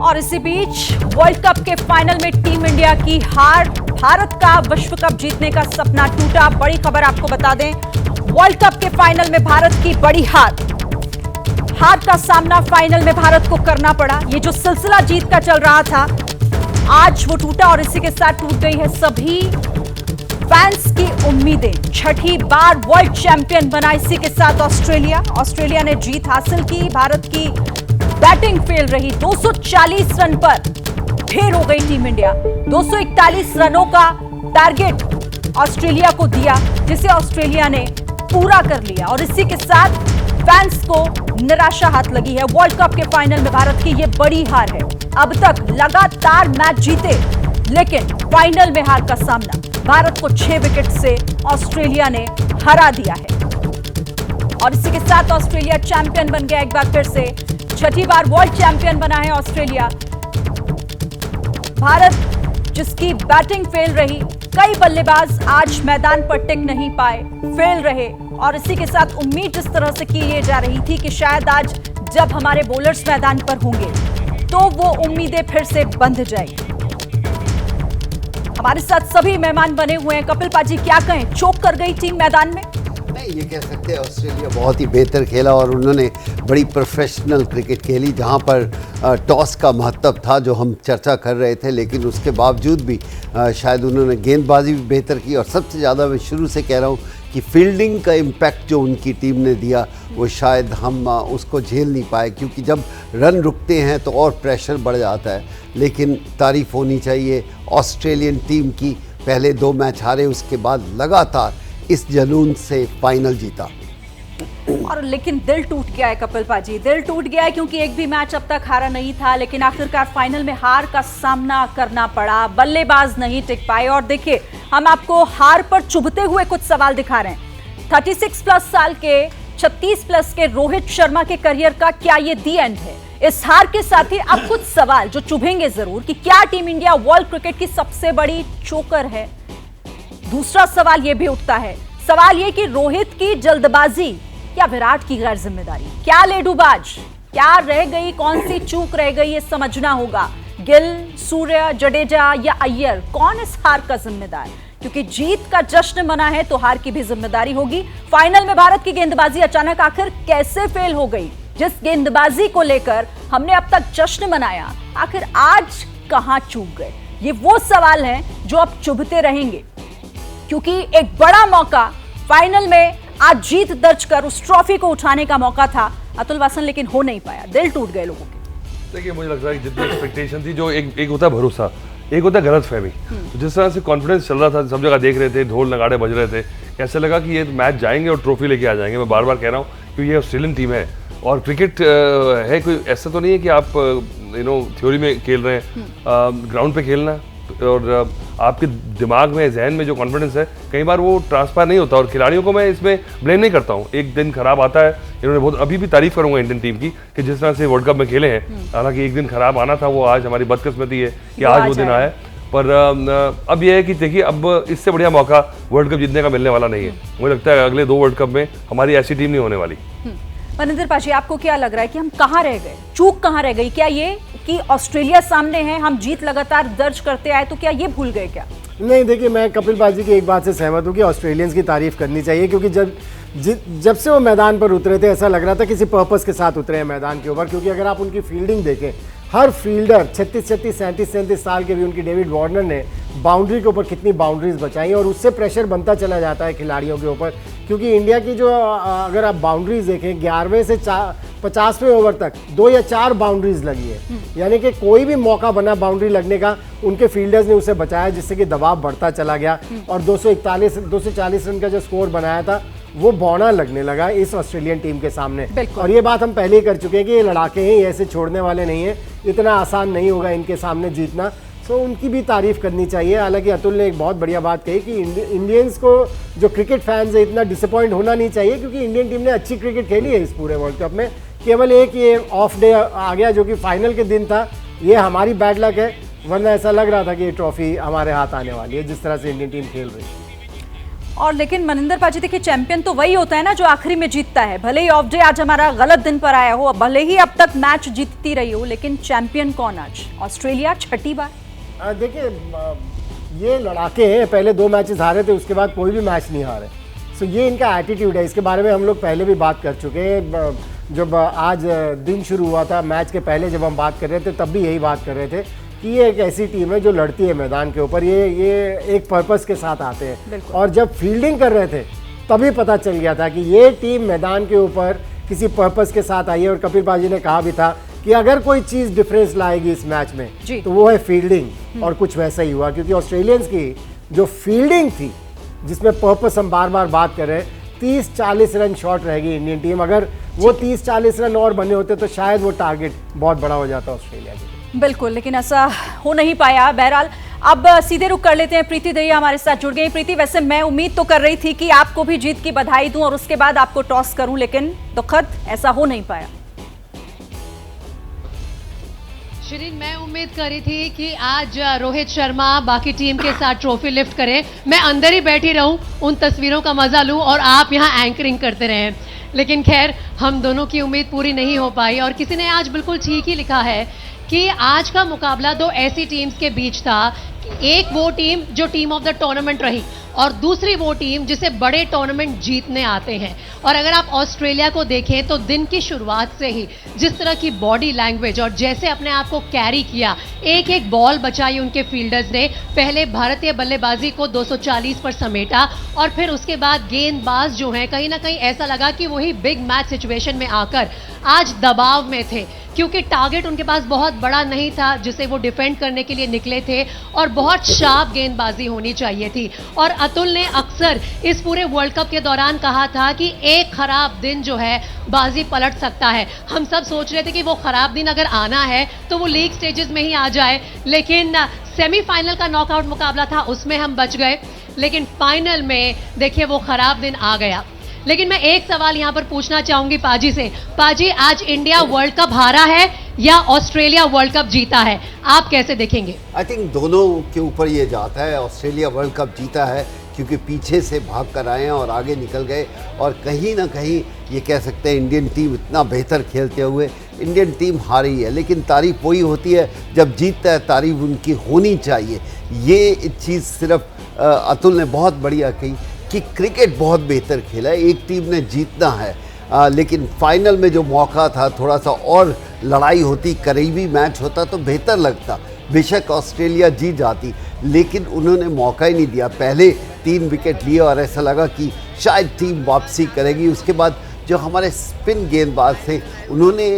और इसी बीच world cup के फाइनल में टीम इंडिया की हार, भारत का विश्व कप जीतने का सपना टूटा। बड़ी खबर आपको बता दें, वर्ल्ड कप के फाइनल में भारत की बड़ी हार का सामना फाइनल में भारत को करना पड़ा। ये जो सिलसिला जीत का चल रहा था, आज वो टूटा और इसी के साथ टूट गई है सभी फैंस की उम्मीदें। छठी बार वर्ल्ड चैंपियन बना इसी के साथ ऑस्ट्रेलिया ने जीत हासिल की। भारत की बैटिंग फेल रही, 240 रन पर ढेर हो गई टीम इंडिया। 241 रनों का टारगेट ऑस्ट्रेलिया को दिया, जिसे ऑस्ट्रेलिया ने पूरा कर लिया और इसी के साथ फैंस को निराशा हाथ लगी है। वर्ल्ड कप के फाइनल में भारत की यह बड़ी हार है। अब तक लगातार मैच जीते, लेकिन फाइनल में हार का सामना भारत को 6 विकेट से ऑस्ट्रेलिया ने हरा दिया है और इसी के साथ ऑस्ट्रेलिया चैंपियन बन गया। एक बार फिर से छठी बार वर्ल्ड चैंपियन बना है ऑस्ट्रेलिया। भारत जिसकी बैटिंग फेल रही, कई बल्लेबाज आज मैदान पर टिक नहीं पाए, फेल रहे और इसी के साथ उम्मीद जिस तरह से की जा रही थी कि शायद आज जब हमारे बॉलर्स मैदान पर होंगे तो वो उम्मीदें फिर से बंध जाएगी। हमारे साथ सभी मेहमान बने हुए हैं। कपिल पाजी, क्या कहें, चोक कर गई टीम मैदान में? नहीं, ये कह सकते हैं ऑस्ट्रेलिया बहुत ही बेहतर खेला और उन्होंने बड़ी प्रोफेशनल क्रिकेट खेली, जहां पर टॉस का महत्व था जो हम चर्चा कर रहे थे, लेकिन उसके बावजूद भी शायद उन्होंने गेंदबाजी भी बेहतर की और सबसे ज़्यादा मैं शुरू से कह रहा हूँ कि फील्डिंग का इम्पैक्ट जो उनकी टीम ने दिया वो शायद हम उसको झेल नहीं पाए, क्योंकि जब रन रुकते हैं तो और प्रेशर बढ़ जाता है। लेकिन तारीफ़ होनी चाहिए ऑस्ट्रेलियन टीम की, पहले 2 मैच हारे, उसके बाद लगातार इस जुनून से फाइनल जीता। और लेकिन दिल टूट गया है कपिल पाजी, दिल टूट गया है क्योंकि एक भी मैच अब तक हारा नहीं था, लेकिन आखिरकार फाइनल में हार का सामना करना पड़ा। बल्लेबाज नहीं टिक पाए और देखिए, हम आपको हार पर चुभते हुए कुछ सवाल दिखा रहे हैं। 36 प्लस साल के, 36 प्लस के रोहित शर्मा के करियर का क्या ये दी एंड है? इस हार के साथ ही अब कुछ सवाल जो चुभेंगे जरूर कि क्या टीम इंडिया वर्ल्ड क्रिकेट की सबसे बड़ी चोकर है? दूसरा सवाल यह भी उठता है, सवाल यह कि रोहित की जल्दबाजी या विराट की गैर जिम्मेदारी, क्या लेडूबाज, क्या रह गई, कौन सी चूक रह गई, ये समझना होगा। गिल, सूर्य, जडेजा या अय्यर, कौन इस हार का जिम्मेदार? क्योंकि जीत का जश्न मना है तो हार की भी जिम्मेदारी होगी। फाइनल में भारत की गेंदबाजी अचानक आखिर कैसे फेल हो गई? जिस गेंदबाजी को लेकर हमने अब तक जश्न मनाया, आखिर आज कहां चूक गए? ये वो सवाल हैं जो अब चुभते रहेंगे, क्योंकि एक बड़ा मौका फाइनल में आज जीत दर्ज कर उस ट्रॉफी को उठाने का मौका था अतुल वासन, लेकिन हो नहीं पाया। दिल टूट गए लोगों के। देखिए, मुझे लगता है कि जितनी एक्सपेक्टेशन थी, जो एक होता है भरोसा, एक होता है गलतफहमी। तो जिस तरह से कॉन्फिडेंस चल रहा था, सब जगह देख रहे थे, ढोल नगाड़े बज रहे थे, ऐसे लगा कि ये मैच जाएंगे और ट्रॉफी लेके आ जाएंगे। मैं बार बार कह रहा हूँ कि ये ऑस्ट्रेलियन टीम है और क्रिकेट है, कोई ऐसा तो नहीं है कि आप थ्योरी में खेल रहे हैं, ग्राउंड पे खेलना और आपके दिमाग में, जहन में जो कॉन्फिडेंस है, कई बार वो ट्रांसफर नहीं होता और खिलाड़ियों को मैं इसमें ब्लेम नहीं करता हूँ। एक दिन खराब आता है, इन्होंने बहुत, अभी भी तारीफ करूंगा इंडियन टीम की कि जिस तरह से वर्ल्ड कप में खेले हैं। हालांकि एक दिन खराब आना था, वो आज हमारी बदकिस्मती है कि आज वो दिन आया। पर अब यह है कि देखिए, अब इससे बढ़िया मौका वर्ल्ड कप जीतने का मिलने वाला नहीं है। मुझे लगता है अगले 2 वर्ल्ड कप में हमारी ऐसी टीम नहीं होने वाली। मनिंदर पाजी, आपको क्या लग रहा है कि हम कहाँ रह गए, चूक कहाँ रह गई? क्या ये कि ऑस्ट्रेलिया सामने है, हम जीत लगातार दर्ज करते आए, तो क्या ये भूल गए क्या? नहीं, देखिए, मैं कपिल पाजी की एक बात से सहमत हूँ कि ऑस्ट्रेलियंस की तारीफ करनी चाहिए, क्योंकि जब से वो मैदान पर उतरे थे, ऐसा लग रहा था किसी पर्पस के साथ उतरे हैं मैदान के ऊपर। क्योंकि अगर आप उनकी फील्डिंग देखें, हर फील्डर 36, 37 साल के भी उनकी डेविड वार्नर ने बाउंड्री के ऊपर कितनी बाउंड्रीज बचाई और उससे प्रेशर बनता चला जाता है खिलाड़ियों के ऊपर। क्योंकि इंडिया की जो, अगर आप बाउंड्रीज देखें, 11वें से 50वें ओवर तक 2 या 4 बाउंड्रीज लगी है, यानी कि कोई भी मौका बना बाउंड्री लगने का, उनके फील्डर्स ने उसे बचाया, जिससे कि दबाव बढ़ता चला गया और 240 रन का जो स्कोर बनाया था वो बौना लगने लगा इस ऑस्ट्रेलियन टीम के सामने। और ये बात हम पहले ही कर चुके हैं कि ये लड़ाके हैं, ये ऐसे छोड़ने वाले नहीं है, इतना आसान नहीं होगा इनके सामने जीतना। सो उनकी भी तारीफ करनी चाहिए। हालांकि अतुल ने एक बहुत बढ़िया बात कही कि इंडियंस को, जो क्रिकेट फैंस है, इतना डिसअपॉइंट होना नहीं चाहिए, क्योंकि इंडियन टीम ने अच्छी क्रिकेट खेली है इस पूरे वर्ल्ड कप में। केवल एक ये ऑफ डे आ गया जो कि फाइनल के दिन था, ये हमारी बैड लक है, वरना ऐसा लग रहा था कि ये ट्रॉफी हमारे हाथ आने वाली है जिस तरह से इंडियन टीम खेल रही है। और लेकिन मनिंदर पाजी देखिए, चैंपियन तो वही होता है ना जो आखिरी में जीतता है। भले ही ऑफ डे आज हमारा गलत दिन पर आया हो, भले ही अब तक मैच जीतती रही हो, लेकिन चैंपियन कौन आज? ऑस्ट्रेलिया छठी बार। देखिए ये लड़ाके हैं, पहले 2 मैचेस हारे थे, उसके बाद कोई भी मैच नहीं हारे। सो ये इनका एटीट्यूड है, इसके बारे में हम लोग पहले भी बात कर चुके हैं। जब आज दिन शुरू हुआ था, मैच के पहले जब हम बात कर रहे थे तब भी यही बात कर रहे थे कि ये एक ऐसी टीम है जो लड़ती है मैदान के ऊपर, ये एक पर्पस के साथ आते हैं। और जब फील्डिंग कर रहे थे तभी पता चल गया था कि ये टीम मैदान के ऊपर किसी पर्पस के साथ आई है। और कपिल पाजी ने कहा भी था कि अगर कोई चीज़ डिफरेंस लाएगी इस मैच में तो वो है फील्डिंग, और कुछ वैसा ही हुआ। क्योंकि ऑस्ट्रेलियंस की जो फील्डिंग थी, जिसमें पर्पस हम बार बार बात कर रहे हैं, 30-40 रन शॉर्ट रहेगी इंडियन टीम। अगर वो 30-40 रन और बने होते तो शायद वो टारगेट बहुत बड़ा हो जाता ऑस्ट्रेलिया के। बिल्कुल, लेकिन ऐसा हो नहीं पाया। बहरहाल अब सीधे रुख कर लेते हैं, प्रीति दहिया हमारे साथ जुड़ गई। प्रीति, वैसे मैं उम्मीद तो कर रही थी कि आपको भी जीत की बधाई दूं और उसके बाद आपको टॉस करूं, लेकिन दुखद ऐसा हो नहीं पाया। शिरीन, मैं उम्मीद कर रही थी कि आज रोहित शर्मा बाकी टीम के साथ ट्रॉफी लिफ्ट करें, मैं अंदर ही बैठी रहूं, उन तस्वीरों का मजा लूं और आप यहां एंकरिंग करते रहें। लेकिन खैर, हम दोनों की उम्मीद पूरी नहीं हो पाई और किसी ने आज बिल्कुल ठीक ही लिखा है कि आज का मुकाबला 2 ऐसी टीम्स के बीच था। एक वो टीम जो टीम ऑफ द टूर्नामेंट रही और दूसरी वो टीम जिसे बड़े टूर्नामेंट जीतने आते हैं। और अगर आप ऑस्ट्रेलिया को देखें तो दिन की शुरुआत से ही जिस तरह की बॉडी लैंग्वेज और जैसे अपने आप को कैरी किया, एक एक बॉल बचाई उनके फील्डर्स ने। पहले भारतीय बल्लेबाजी को 240 पर समेटा और फिर उसके बाद गेंदबाज जो हैं कहीं ना कहीं ऐसा लगा कि वही बिग मैच सिचुएशन में आकर आज दबाव में थे, क्योंकि टारगेट उनके पास बहुत बड़ा नहीं था जिसे वो डिफेंड करने के लिए निकले थे और बहुत शार्प गेंदबाजी होनी चाहिए थी। और अतुल ने अक्सर इस पूरे वर्ल्ड कप के दौरान कहा था कि एक खराब दिन जो है बाजी पलट सकता है। हम सब सोच रहे थे कि वो खराब दिन अगर आना है तो वो लीग स्टेजेस में ही आ जाए, लेकिन सेमीफाइनल का नॉकआउट मुकाबला था, उसमें हम बच गए। लेकिन फाइनल में देखिए वो खराब दिन आ गया। लेकिन मैं एक सवाल यहां पर पूछना चाहूंगी पाजी से। पाजी, आज इंडिया वर्ल्ड कप हारा है या ऑस्ट्रेलिया वर्ल्ड कप जीता है, आप कैसे देखेंगे? आई थिंक दोनों के ऊपर ये जाता है। ऑस्ट्रेलिया वर्ल्ड कप जीता है क्योंकि पीछे से भाग कर आए हैं और आगे निकल गए, और कहीं ना कहीं ये कह सकते हैं इंडियन टीम इतना बेहतर खेलते हुए इंडियन टीम हारी है। लेकिन तारीफ वही होती है जब जीतता है, तारीफ उनकी होनी चाहिए। ये चीज़ सिर्फ अतुल ने बहुत बढ़िया कही कि क्रिकेट बहुत बेहतर खेला है, एक टीम ने जीतना है। लेकिन फाइनल में जो मौका था, थोड़ा सा और लड़ाई होती, करीबी मैच होता तो बेहतर लगता। बेशक ऑस्ट्रेलिया जीत जाती, लेकिन उन्होंने मौका ही नहीं दिया। पहले 3 विकेट लिए और ऐसा लगा कि शायद टीम वापसी करेगी। उसके बाद जो हमारे स्पिन गेंदबाज थे, उन्होंने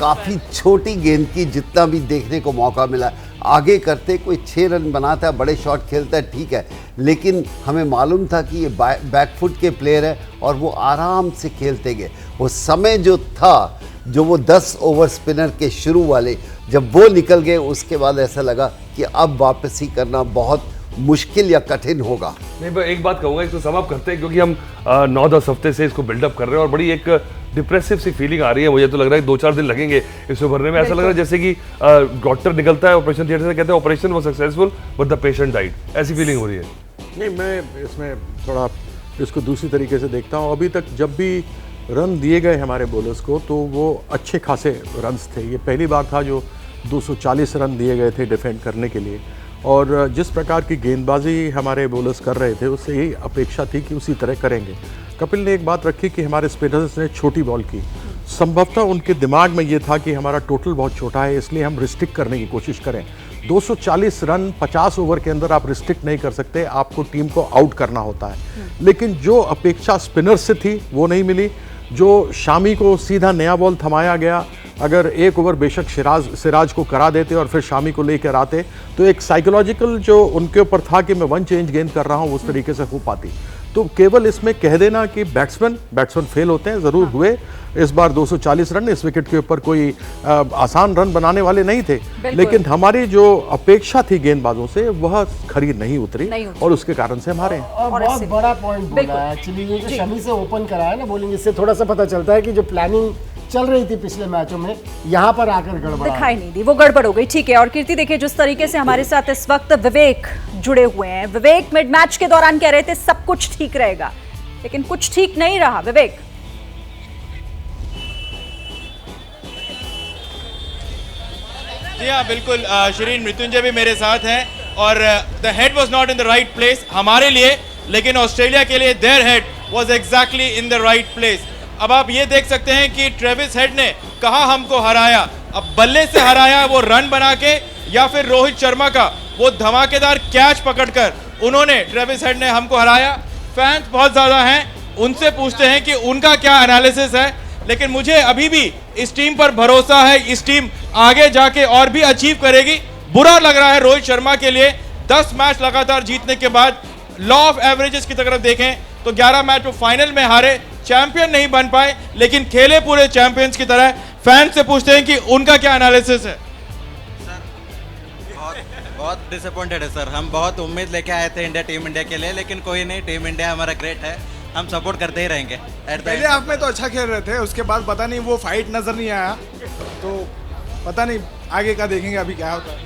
काफ़ी छोटी गेंद की जितना भी देखने को मौका मिला, आगे करते कोई 6 रन बनाता है, बड़े शॉट खेलता है, ठीक है, लेकिन हमें मालूम था कि ये बैकफुट के प्लेयर है और वो आराम से खेलते गए। वो समय जो था, जो वो 10 ओवर स्पिनर के शुरू वाले, जब वो निकल गए उसके बाद ऐसा लगा कि अब वापसी करना बहुत मुश्किल या कठिन होगा। नहीं, मैं एक बात कहूँगा, इसको समाप्त करते हैं क्योंकि हम 9-10 हफ्ते से इसको बिल्डअप कर रहे हैं और बड़ी एक डिप्रेसिव सी फीलिंग आ रही है। मुझे तो लग रहा है 2-4 दिन लगेंगे इसको भरने में। ऐसा लग रहा है जैसे कि डॉक्टर निकलता है ऑपरेशन थिएटर से, कहते हैं operation was successful but the patient died, ऐसी फीलिंग हो रही है। नहीं, मैं इसमें थोड़ा इसको दूसरी तरीके से देखता हूँ। अभी तक जब भी रन दिए गए हमारे बॉलर्स को तो वो अच्छे खासे रन्स थे। ये पहली बार था जो 240 रन दिए गए थे डिफेंड करने के लिए, और जिस प्रकार की गेंदबाजी हमारे बॉलर्स कर रहे थे उससे यही अपेक्षा थी कि उसी तरह करेंगे। कपिल ने एक बात रखी कि हमारे स्पिनर्स ने छोटी बॉल की, संभवतः उनके दिमाग में ये था कि हमारा टोटल बहुत छोटा है, इसलिए हम रिस्ट्रिक्ट करने की कोशिश करें। 240 रन 50 ओवर के अंदर आप रिस्ट्रिक्ट नहीं कर सकते, आपको टीम को आउट करना होता है। लेकिन जो अपेक्षा स्पिनर से थी वो नहीं मिली। जो शामी को सीधा नया बॉल थमाया गया, अगर 1 ओवर बेशक सिराज को करा देते और फिर शामी को लेकर आते तो एक साइकोलॉजिकल जो उनके ऊपर था कि मैं 1 चेंज गेंद कर रहा हूँ उस तरीके से हो पाती। तो केवल इसमें कह देना कि बैट्समैन फेल होते हैं, ज़रूर हुए। इस बार 240 रन इस विकेट के ऊपर कोई आसान रन बनाने वाले नहीं थे, लेकिन हमारी जो अपेक्षा थी गेंदबाजों से वह खरी नहीं उतरी और उसके कारण से हमारे और बहुत बड़ा पॉइंट बोला है एक्चुअली, ये जो शमी से ओपन कराया ना बॉलिंग, इससे थोड़ा सा पता चलता है कि जो प्लानिंग चल रही थी पिछले मैचों में, यहाँ पर आकर गड़बड़ा। दिखाई नहीं दी, वो गड़बड़ हो गई। ठीक है। और कीर्ति देखिए जिस तरीके से हमारे साथ इस वक्त विवेक जुड़े हुए हैं। विवेक मिड मैच के दौरान कह रहे थे सब कुछ ठीक रहेगा, लेकिन कुछ ठीक नहीं रहा। विवेक, जी हाँ बिल्कुल, शरीन मृत्युंजय भी मेरे साथ हैं और the head was not in the right place हमारे लिए, लेकिन ऑस्ट्रेलिया के लिए their head was exactly in the right place. अब आप ये देख सकते हैं कि ट्रेविस हेड ने कहाँ हमको हराया, अब बल्ले से हराया वो रन बना के, या फिर रोहित शर्मा का वो धमाकेदार कैच पकड़कर उन्होंने, ट्रेविस हेड ने हमको हराया। फैंस बहुत ज़्यादा हैं, उनसे पूछते हैं कि उनका क्या एनालिसिस है, लेकिन मुझे अभी भी इस टीम पर भरोसा है। इस टीम आगे जाके और भी अचीव करेगी। बुरा लग रहा है रोहित शर्मा के लिए, 10 मैच लगातार जीतने के बाद लॉ ऑफ एवरेजेस की तरफ देखें तो 11 मैच वो फाइनल में हारे, चैंपियन नहीं बन पाए, लेकिन खेले पूरे चैंपियंस की तरह। फैंस से पूछते हैं कि उनका क्या एनालिसिस है। बहुत डिसअपॉइंटेड है सर, हम बहुत उम्मीद लेके आए थे टीम इंडिया के लिए, लेकिन कोई नहीं, टीम इंडिया हमारा ग्रेट है, हम सपोर्ट करते ही रहेंगे। पहले हाफ में तो अच्छा खेल रहे थे, उसके बाद पता नहीं वो फाइट नजर नहीं आया, तो पता नहीं आगे का देखेंगे अभी क्या होता है।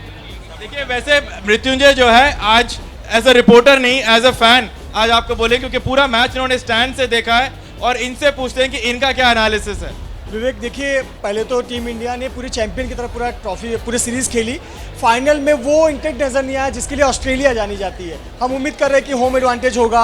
देखिए वैसे मृत्युंजय जो है आज एज अ रिपोर्टर नहीं एज अ फैन आज आपको बोले, क्योंकि पूरा मैच इन्होंने स्टैंड से देखा है और इनसे पूछते हैं कि इनका क्या एनालिसिस है। विवेक देखिए, पहले तो टीम इंडिया ने पूरे चैंपियन की तरफ पूरा ट्रॉफी पूरी सीरीज़ खेली, फाइनल में वो इंटेंट नज़र नहीं आया जिसके लिए ऑस्ट्रेलिया जानी जाती है। हम उम्मीद कर रहे हैं कि होम एडवांटेज होगा,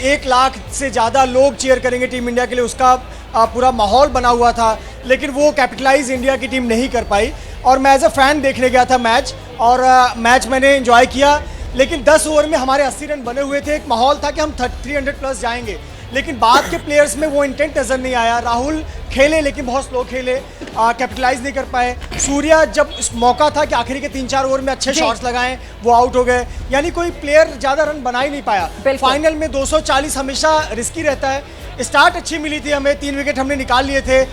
1 लाख से ज़्यादा लोग चीयर करेंगे टीम इंडिया के लिए, उसका पूरा माहौल बना हुआ था, लेकिन वो कैपिटलाइज इंडिया की टीम नहीं कर पाई। और मैं एज अ फैन देखने गया था मैच, और मैच मैंने एंजॉय किया, लेकिन 10 ओवर में हमारे 80 रन बने हुए थे। एक माहौल था कि हम 300 प्लस जाएंगे, लेकिन बाद के प्लेयर्स में वो इंटेंट नज़र नहीं आया। राहुल खेले लेकिन बहुत स्लो खेले, कैपिटलाइज नहीं कर पाए। सूर्या जब इस मौका था कि आखिरी के 3-4 ओवर में अच्छे शॉट्स लगाएं, वो आउट हो गए, यानी कोई प्लेयर ज़्यादा रन बना ही नहीं पाया। फाइनल में 240 हमेशा रिस्की रहता है। स्टार्ट अच्छी मिली थी हमें, 3 विकेट हमने निकाल लिए थे,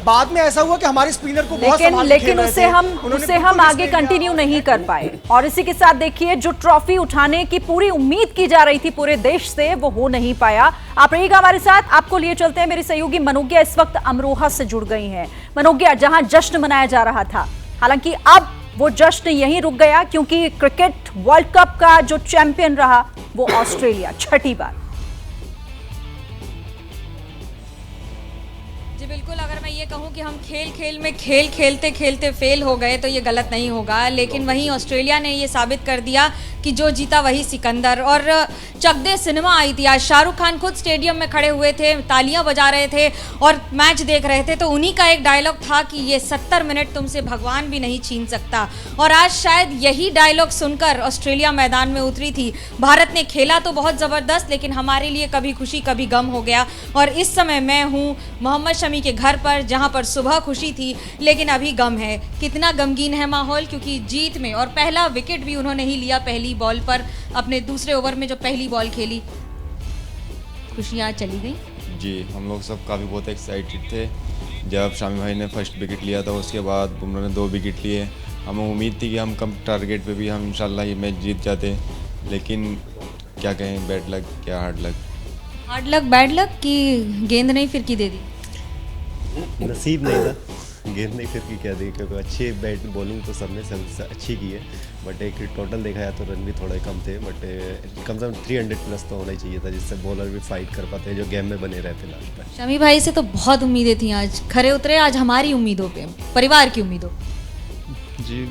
बाद में ऐसा हुआ कि हमारे स्पिनर को बहुत संभाल के खेल रहे थे, उसे हम आगे कंटिन्यू नहीं कर पाए। और इसी के साथ देखिए जो ट्रॉफी उठाने की पूरी उम्मीद की जा रही थी पूरे देश से, वो हो नहीं पाया। आप रहिएगा हमारे साथ, आपको लिए चलते हैं। मेरी सहयोगी मनोज्ञा इस वक्त अमरोहा से जुड़ गई हैं। मनोज्ञा, जहां जश्न मनाया जा रहा था, हालांकि अब वो जश्न यहीं रुक गया, क्योंकि क्रिकेट वर्ल्ड कप का जो चैंपियन रहा वो ऑस्ट्रेलिया, छठी बार। जी बिल्कुल, अगर मैं ये कहूँ कि हम खेल में खेलते खेलते फेल हो गए तो ये गलत नहीं होगा, लेकिन वहीं ऑस्ट्रेलिया ने ये साबित कर दिया कि जो जीता वही सिकंदर। और चकदे सिनेमा आई थी आज, शाहरुख खान खुद स्टेडियम में खड़े हुए थे, तालियां बजा रहे थे और मैच देख रहे थे, तो उन्हीं का एक डायलॉग था कि ये 70 मिनट तुमसे भगवान भी नहीं छीन सकता। और आज शायद यही डायलॉग सुनकर ऑस्ट्रेलिया मैदान में उतरी थी। भारत ने खेला तो बहुत ज़बरदस्त, लेकिन हमारे लिए कभी खुशी कभी गम हो गया। और इस समय मैं हूँ मोहम्मद शमी के घर पर, जहाँ पर सुबह खुशी थी लेकिन अभी गम है। कितना गमगीन है माहौल, क्योंकि जीत में और पहला विकेट भी उन्होंने ही लिया पहली बॉल पर, अपने दूसरे ओवर में जो पहली बॉल खेली। खुशियाँ चली गई जी, हम लोग सब काफ़ी बहुत एक्साइटेड थे जब शामी भाई ने फर्स्ट विकेट लिया था, उसके बाद बुमराह ने 2 विकेट लिए। हमें उम्मीद थी कि हम कम टारगेट पे भी हम इंशाल्लाह ये मैच जीत जाते, लेकिन क्या कहें, बैड लक क्या hard luck. Hard luck bad luck कि गेंद नहीं फिरकी दे दी? नसीब नहीं था, गेंद नहीं फिर की क्या दी, क्योंकि अच्छी बैट बॉलिंग तो सबने सब अच्छी की है, बट एक टोटल देखा जाए तो रन भी थोड़े कम थे, बट कम से कम 300 प्लस तो होना ही चाहिए था, जिससे बॉलर भी फाइट कर पाते हैं, जो गेम में बने रहते लास्ट में। शमी भाई से तो बहुत उम्मीदें थी, आज खरे उतरे, आज हमारी उम्मीदों पे, परिवार की उम्मीदों। जी,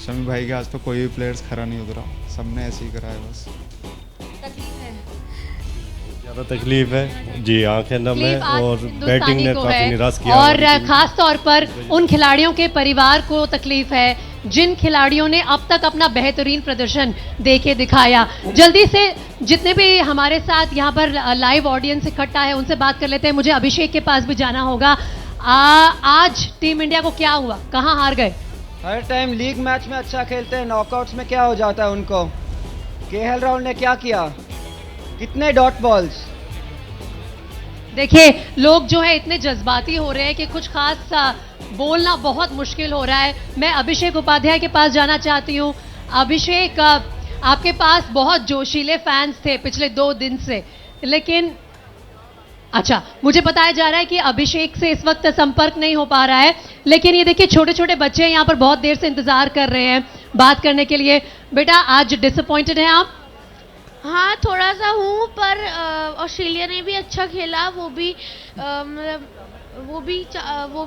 शमी भाई के आज तो कोई भी प्लेयर्स खरा नहीं उतरा, सबने ऐसे ही करा है बस। ज़्यादा तकलीफ है जी, आंखें नम है और बैटिंग ने काफ़ी निराश किया, और खास तौर पर उन खिलाड़ियों के परिवार को तकलीफ है जिन खिलाड़ियों ने अब तक अपना बेहतरीन प्रदर्शन देके दिखाया। जल्दी से जितने भी हमारे साथ यहाँ पर लाइव ऑडियंस इकट्ठा है उनसे बात कर लेते हैं। मुझे अभिषेक के पास भी जाना होगा। आज टीम इंडिया को क्या हुआ, कहाँ हार गए? हर टाइम लीग मैच में अच्छा खेलते हैं, नॉकआउट्स में क्या हो जाता है उनको। केएल राहुल ने क्या किया, कितने डॉट बॉल्स। देखिए लोग जो है इतने जज्बाती हो रहे हैं कि कुछ खास बोलना बहुत मुश्किल हो रहा है। मैं अभिषेक उपाध्याय के पास जाना चाहती हूँ। अभिषेक, आपके पास बहुत जोशीले फैंस थे पिछले 2 दिन से, लेकिन अच्छा, मुझे बताया जा रहा है कि अभिषेक से इस वक्त संपर्क नहीं हो पा रहा है, लेकिन ये देखिए छोटे छोटे बच्चे यहाँ पर बहुत देर से इंतजार कर रहे हैं बात करने के लिए। बेटा, आज डिसअपॉइंटेड हैं आप? हाँ, थोड़ा सा हूँ, पर ऑस्ट्रेलिया ने भी अच्छा खेला। वो भी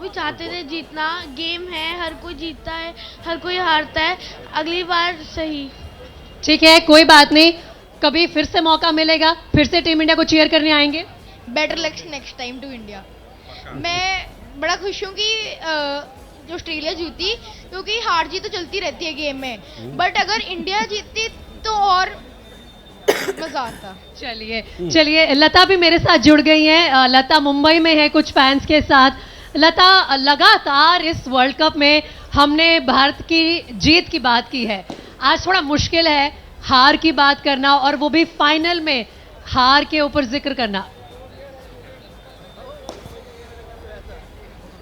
चाहते थे जीतना। गेम है, हर कोई जीतता है, हर कोई हारता है। अगली बार सही। ठीक है, कोई बात नहीं, कभी फिर से मौका मिलेगा, फिर से टीम इंडिया को चीयर करने आएंगे। Better luck next time to India. मैं बड़ा खुश हूँ कि जो ऑस्ट्रेलिया जीती, क्योंकि हार जीत तो चलती रहती है गेम में, बट अगर इंडिया जीतती तो और मजा आता। चलिए, लता भी मेरे साथ जुड़ गई हैं। लता मुंबई में है कुछ फैंस के साथ। लता, लगातार इस वर्ल्ड कप में हमने भारत की जीत की बात की है, आज थोड़ा मुश्किल है हार की बात करना, और वो भी फाइनल में हार के ऊपर जिक्र करना।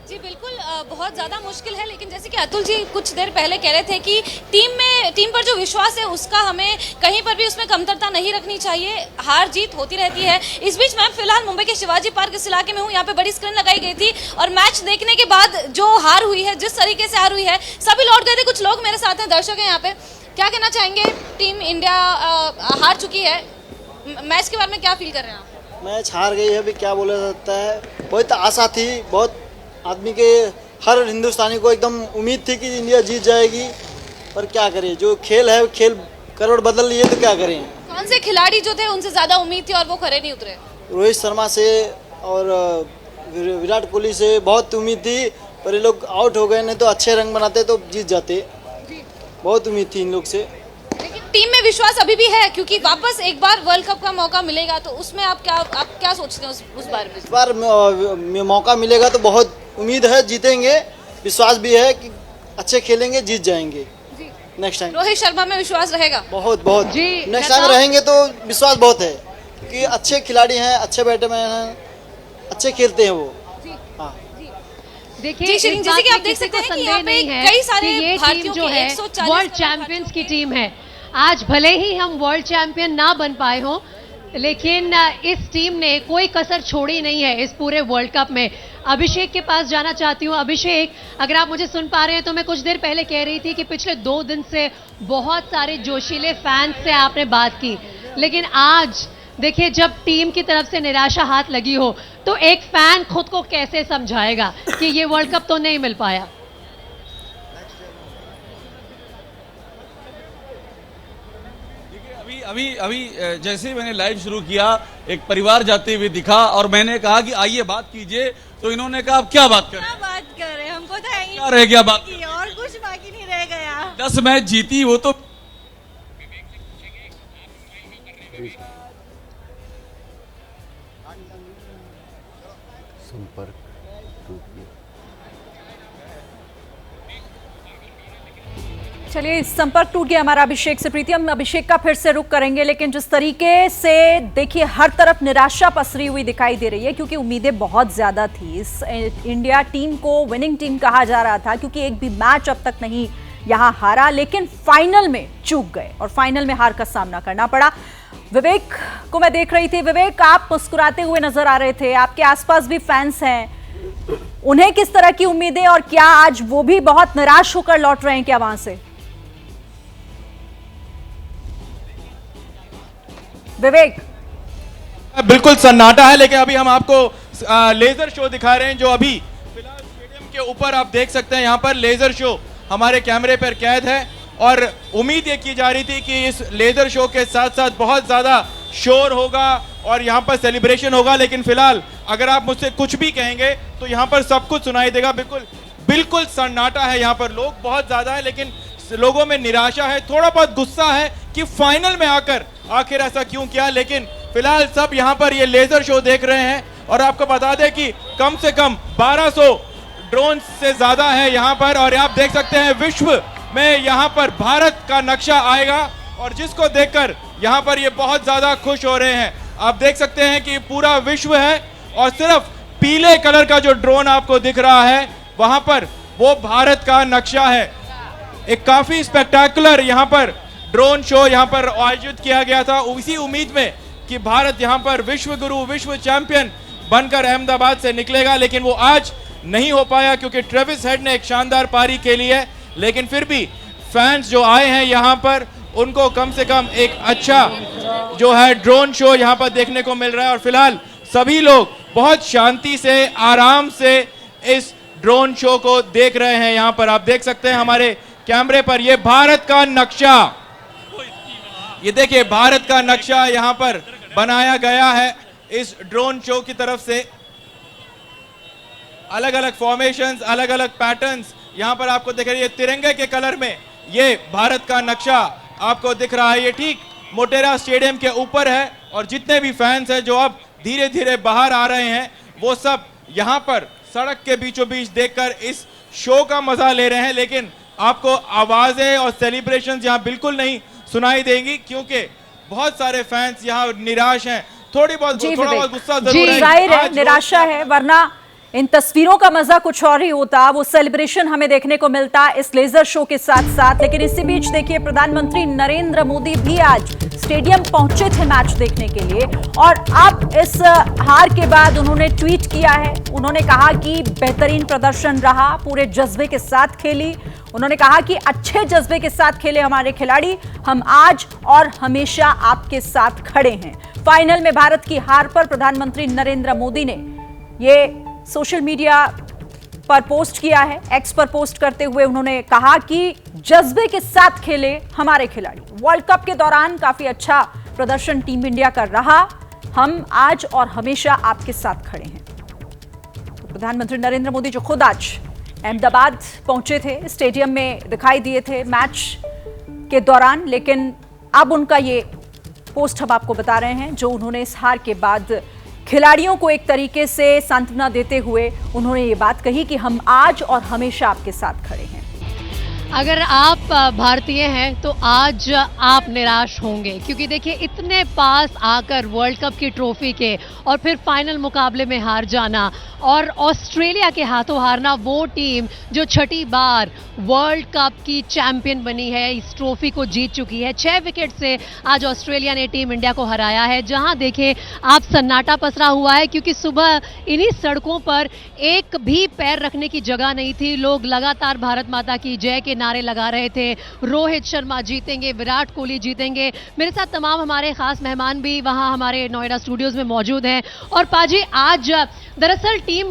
जी बिल्कुल, बहुत ज़्यादा मुश्किल है, लेकिन जैसे कि अतुल जी कुछ देर पहले कह रहे थे कि टीम पर जो विश्वास है उसका हमें कहीं पर भी उसमें कमतरता नहीं रखनी चाहिए। हार जीत होती रहती है। इस बीच मैं फिलहाल मुंबई के शिवाजी पार्क इस इलाके में हूँ। यहाँ पे बड़ी स्क्रीन लगाई गई थी और मैच देखने के बाद जो हार हुई है, जिस तरीके से हार हुई है, सभी लौट गए थे। कुछ लोग मेरे साथ हैं, दर्शक हैं यहाँ पे। क्या कहना चाहेंगे? टीम इंडिया हार चुकी है, मैच के बारे में क्या फील कर रहे हैं आप? मैच हार गई है, अभी क्या बोला जाता है। बहुत आशा थी, बहुत आदमी के, हर हिंदुस्तानी को एकदम उम्मीद थी कि इंडिया जीत जाएगी, पर क्या करें, जो खेल है खेल करोड़ बदल लिए, तो क्या करें। कौन से खिलाड़ी जो थे उनसे ज़्यादा उम्मीद थी और वो खरे नहीं उतरे? रोहित शर्मा से और विराट कोहली से बहुत उम्मीद थी, पर ये लोग आउट हो गए, नहीं तो अच्छे रंग बनाते तो जीत जाते। बहुत उम्मीद थी इन लोग से। लेकिन टीम में विश्वास अभी भी है, क्योंकि वापस एक बार वर्ल्ड कप का मौका मिलेगा, तो उसमें आप क्या सोचते हैं उस बारे में? इस बार मौका मिलेगा तो बहुत उम्मीद है, जीतेंगे। विश्वास भी है कि अच्छे खेलेंगे, जीत जाएंगे नेक्स्ट टाइम। रोहित शर्मा में विश्वास रहेगा? बहुत नेक्स्ट टाइम रहेंगे तो विश्वास बहुत है, क्योंकि अच्छे खिलाड़ी हैं, अच्छे बैट्समैन हैं, अच्छे खेलते हैं वो। देखिए, जैसे कि आप देख सकते हैं कि यहाँ पे कई सारे ये टीम जो है वर्ल्ड चैंपियंस की टीम है। आज भले ही हम वर्ल्ड चैंपियन ना बन पाए हों, लेकिन इस टीम ने कोई कसर छोड़ी नहीं है इस पूरे वर्ल्ड कप में। अभिषेक के पास जाना चाहती हूँ। अभिषेक, अगर आप मुझे सुन पा रहे हैं तो मैं कुछ देर पहले कह रही थी कि पिछले 2 दिन से बहुत सारे जोशीले फैंस से आपने बात की, लेकिन आज देखिए, जब टीम की तरफ से निराशा हाथ लगी हो तो एक फैन खुद को कैसे समझाएगा कि ये वर्ल्ड कप तो नहीं मिल पाया? अभी जैसे ही मैंने लाइव शुरू किया, एक परिवार जाते हुए दिखा और मैंने कहा कि आइए बात कीजिए, तो इन्होंने कहा अब क्या बात करें? क्या बात कर रहे हैं, हमको तो क्या रह गया बात की, और कुछ बाकी नहीं रह गया। 10 मैच जीती वो तो। संपर्क टूट गया। चलिए, संपर्क टूट गया हमारा अभिषेक से। प्रीति, हम अभिषेक का फिर से रुख करेंगे, लेकिन जिस तरीके से देखिए हर तरफ निराशा पसरी हुई दिखाई दे रही है, क्योंकि उम्मीदें बहुत ज्यादा थी। इस इंडिया टीम को विनिंग टीम कहा जा रहा था, क्योंकि एक भी मैच अब तक नहीं यहां हारा, लेकिन फाइनल में चूक गए और फाइनल में हार का सामना करना पड़ा। विवेक को मैं देख रही थी। विवेक, आप मुस्कुराते हुए नजर आ रहे थे, आपके आसपास भी फैंस हैं, उन्हें किस तरह की उम्मीदें, और क्या आज वो भी बहुत निराश होकर लौट रहे हैं क्या वहां से? विवेक, बिल्कुल सन्नाटा है, लेकिन अभी हम आपको लेजर शो दिखा रहे हैं, जो अभी फिलहाल स्टेडियम के ऊपर आप देख सकते हैं। यहाँ पर लेजर शो हमारे कैमरे पर कैद है, और उम्मीद ये की जा रही थी कि इस लेजर शो के साथ साथ बहुत ज्यादा शोर होगा और यहाँ पर सेलिब्रेशन होगा, लेकिन फिलहाल अगर आप मुझसे कुछ भी कहेंगे तो यहाँ पर सब कुछ सुनाई देगा। बिल्कुल सन्नाटा है, यहाँ पर लोग बहुत ज्यादा है, लेकिन लोगों में निराशा है, थोड़ा बहुत गुस्सा है कि फाइनल में आकर आखिर ऐसा क्यों किया। लेकिन फिलहाल सब यहाँ पर ये लेजर शो देख रहे हैं, और आपको बता दें कि कम से कम 1200 ड्रोन से ज्यादा है यहाँ पर, और आप देख सकते हैं विश्व में यहाँ पर भारत का नक्शा आएगा, और जिसको देखकर यहाँ पर ये बहुत ज्यादा खुश हो रहे हैं। आप देख सकते हैं कि पूरा विश्व है, और सिर्फ पीले कलर का जो ड्रोन आपको दिख रहा है वहां पर वो भारत का नक्शा है। एक काफी स्पेक्टाकुलर यहाँ पर ड्रोन शो यहाँ पर आयोजित किया गया था, उसी उम्मीद में कि भारत यहाँ पर विश्व गुरु, विश्व चैंपियन बनकर अहमदाबाद से निकलेगा, लेकिन वो आज नहीं हो पाया क्योंकि ट्रेविस हेड ने एक शानदार पारी खेली है। लेकिन फिर भी फैंस जो आए हैं यहाँ पर, उनको कम से कम एक अच्छा जो है ड्रोन शो यहाँ पर देखने को मिल रहा है। और फिलहाल सभी लोग बहुत शांति से, आराम से इस ड्रोन शो को देख रहे हैं। यहाँ पर आप देख सकते हैं हमारे कैमरे पर, ये भारत का नक्शा, ये देखिए भारत का नक्शा यहाँ पर बनाया गया है इस ड्रोन शो की तरफ से। अलग अलग फॉर्मेशंस, अलग अलग पैटर्न्स यहाँ पर आपको दिख रही है। तिरंगे के कलर में ये भारत का नक्शा आपको दिख रहा है। ये ठीक मोटेरा स्टेडियम के ऊपर है और जितने भी फैंस हैं जो अब धीरे धीरे बाहर आ रहे हैं, वो सब यहाँ पर सड़क के बीचों बीच देखकर इस शो का मजा ले रहे हैं। लेकिन आपको आवाजें और सेलिब्रेशंस यहाँ बिल्कुल नहीं सुनाई देंगी क्योंकि बहुत सारे फैंस यहाँ निराश हैं। थोड़ा बहुत गुस्सा जरूर है, जाहिर है निराशा है, वरना इन तस्वीरों का मजा कुछ और ही होता, वो सेलिब्रेशन हमें देखने को मिलता इस लेजर शो के साथ साथ। लेकिन इसी बीच देखिए प्रधानमंत्री नरेंद्र मोदी भी आज स्टेडियम पहुंचे थे मैच देखने के लिए और अब इस हार के बाद उन्होंने ट्वीट किया है। उन्होंने कहा कि बेहतरीन प्रदर्शन रहा, पूरे जज्बे के साथ खेली। उन्होंने कहा कि अच्छे जज्बे के साथ खेले हमारे खिलाड़ी, हम आज और हमेशा आपके साथ खड़े हैं। फाइनल में भारत की हार पर प्रधानमंत्री नरेंद्र मोदी ने ये सोशल मीडिया पर पोस्ट किया है। एक्स पर पोस्ट करते हुए उन्होंने कहा कि जज्बे के साथ खेले हमारे खिलाड़ी। वर्ल्ड कप के दौरान काफी अच्छा प्रदर्शन टीम इंडिया का रहा, हम आज और हमेशा आपके साथ खड़े हैं। प्रधानमंत्री नरेंद्र मोदी जो खुद आज अहमदाबाद पहुंचे थे, स्टेडियम में दिखाई दिए थे मैच के दौरान, लेकिन अब उनका ये पोस्ट हम आपको बता रहे हैं जो उन्होंने इस हार के बाद खिलाड़ियों को एक तरीके से सांत्वना देते हुए उन्होंने ये बात कही कि हम आज और हमेशा आपके साथ खड़े हैं। अगर आप भारतीय हैं तो आज आप निराश होंगे क्योंकि देखिए इतने पास आकर वर्ल्ड कप की ट्रॉफी के और फिर फाइनल मुकाबले में हार जाना और ऑस्ट्रेलिया के हाथों हारना, वो टीम जो छठी बार वर्ल्ड कप की चैंपियन बनी है, इस ट्रॉफी को जीत चुकी है। 6 विकेट से आज ऑस्ट्रेलिया ने टीम इंडिया को हराया है। जहां देखें आप सन्नाटा पसरा हुआ है क्योंकि सुबह इन्हीं सड़कों पर एक भी पैर रखने की जगह नहीं थी। लोग लगातार भारत माता की जय के नारे लगा रहे थे, रोहित शर्मा जीतेंगे, विराट कोहली जीतेंगे। मेरे साथ तमाम हमारे खास मेहमान भी वहां हमारे नोएडा स्टूडियोज में मौजूद हैं। और पाजी, आज दरअसल टीम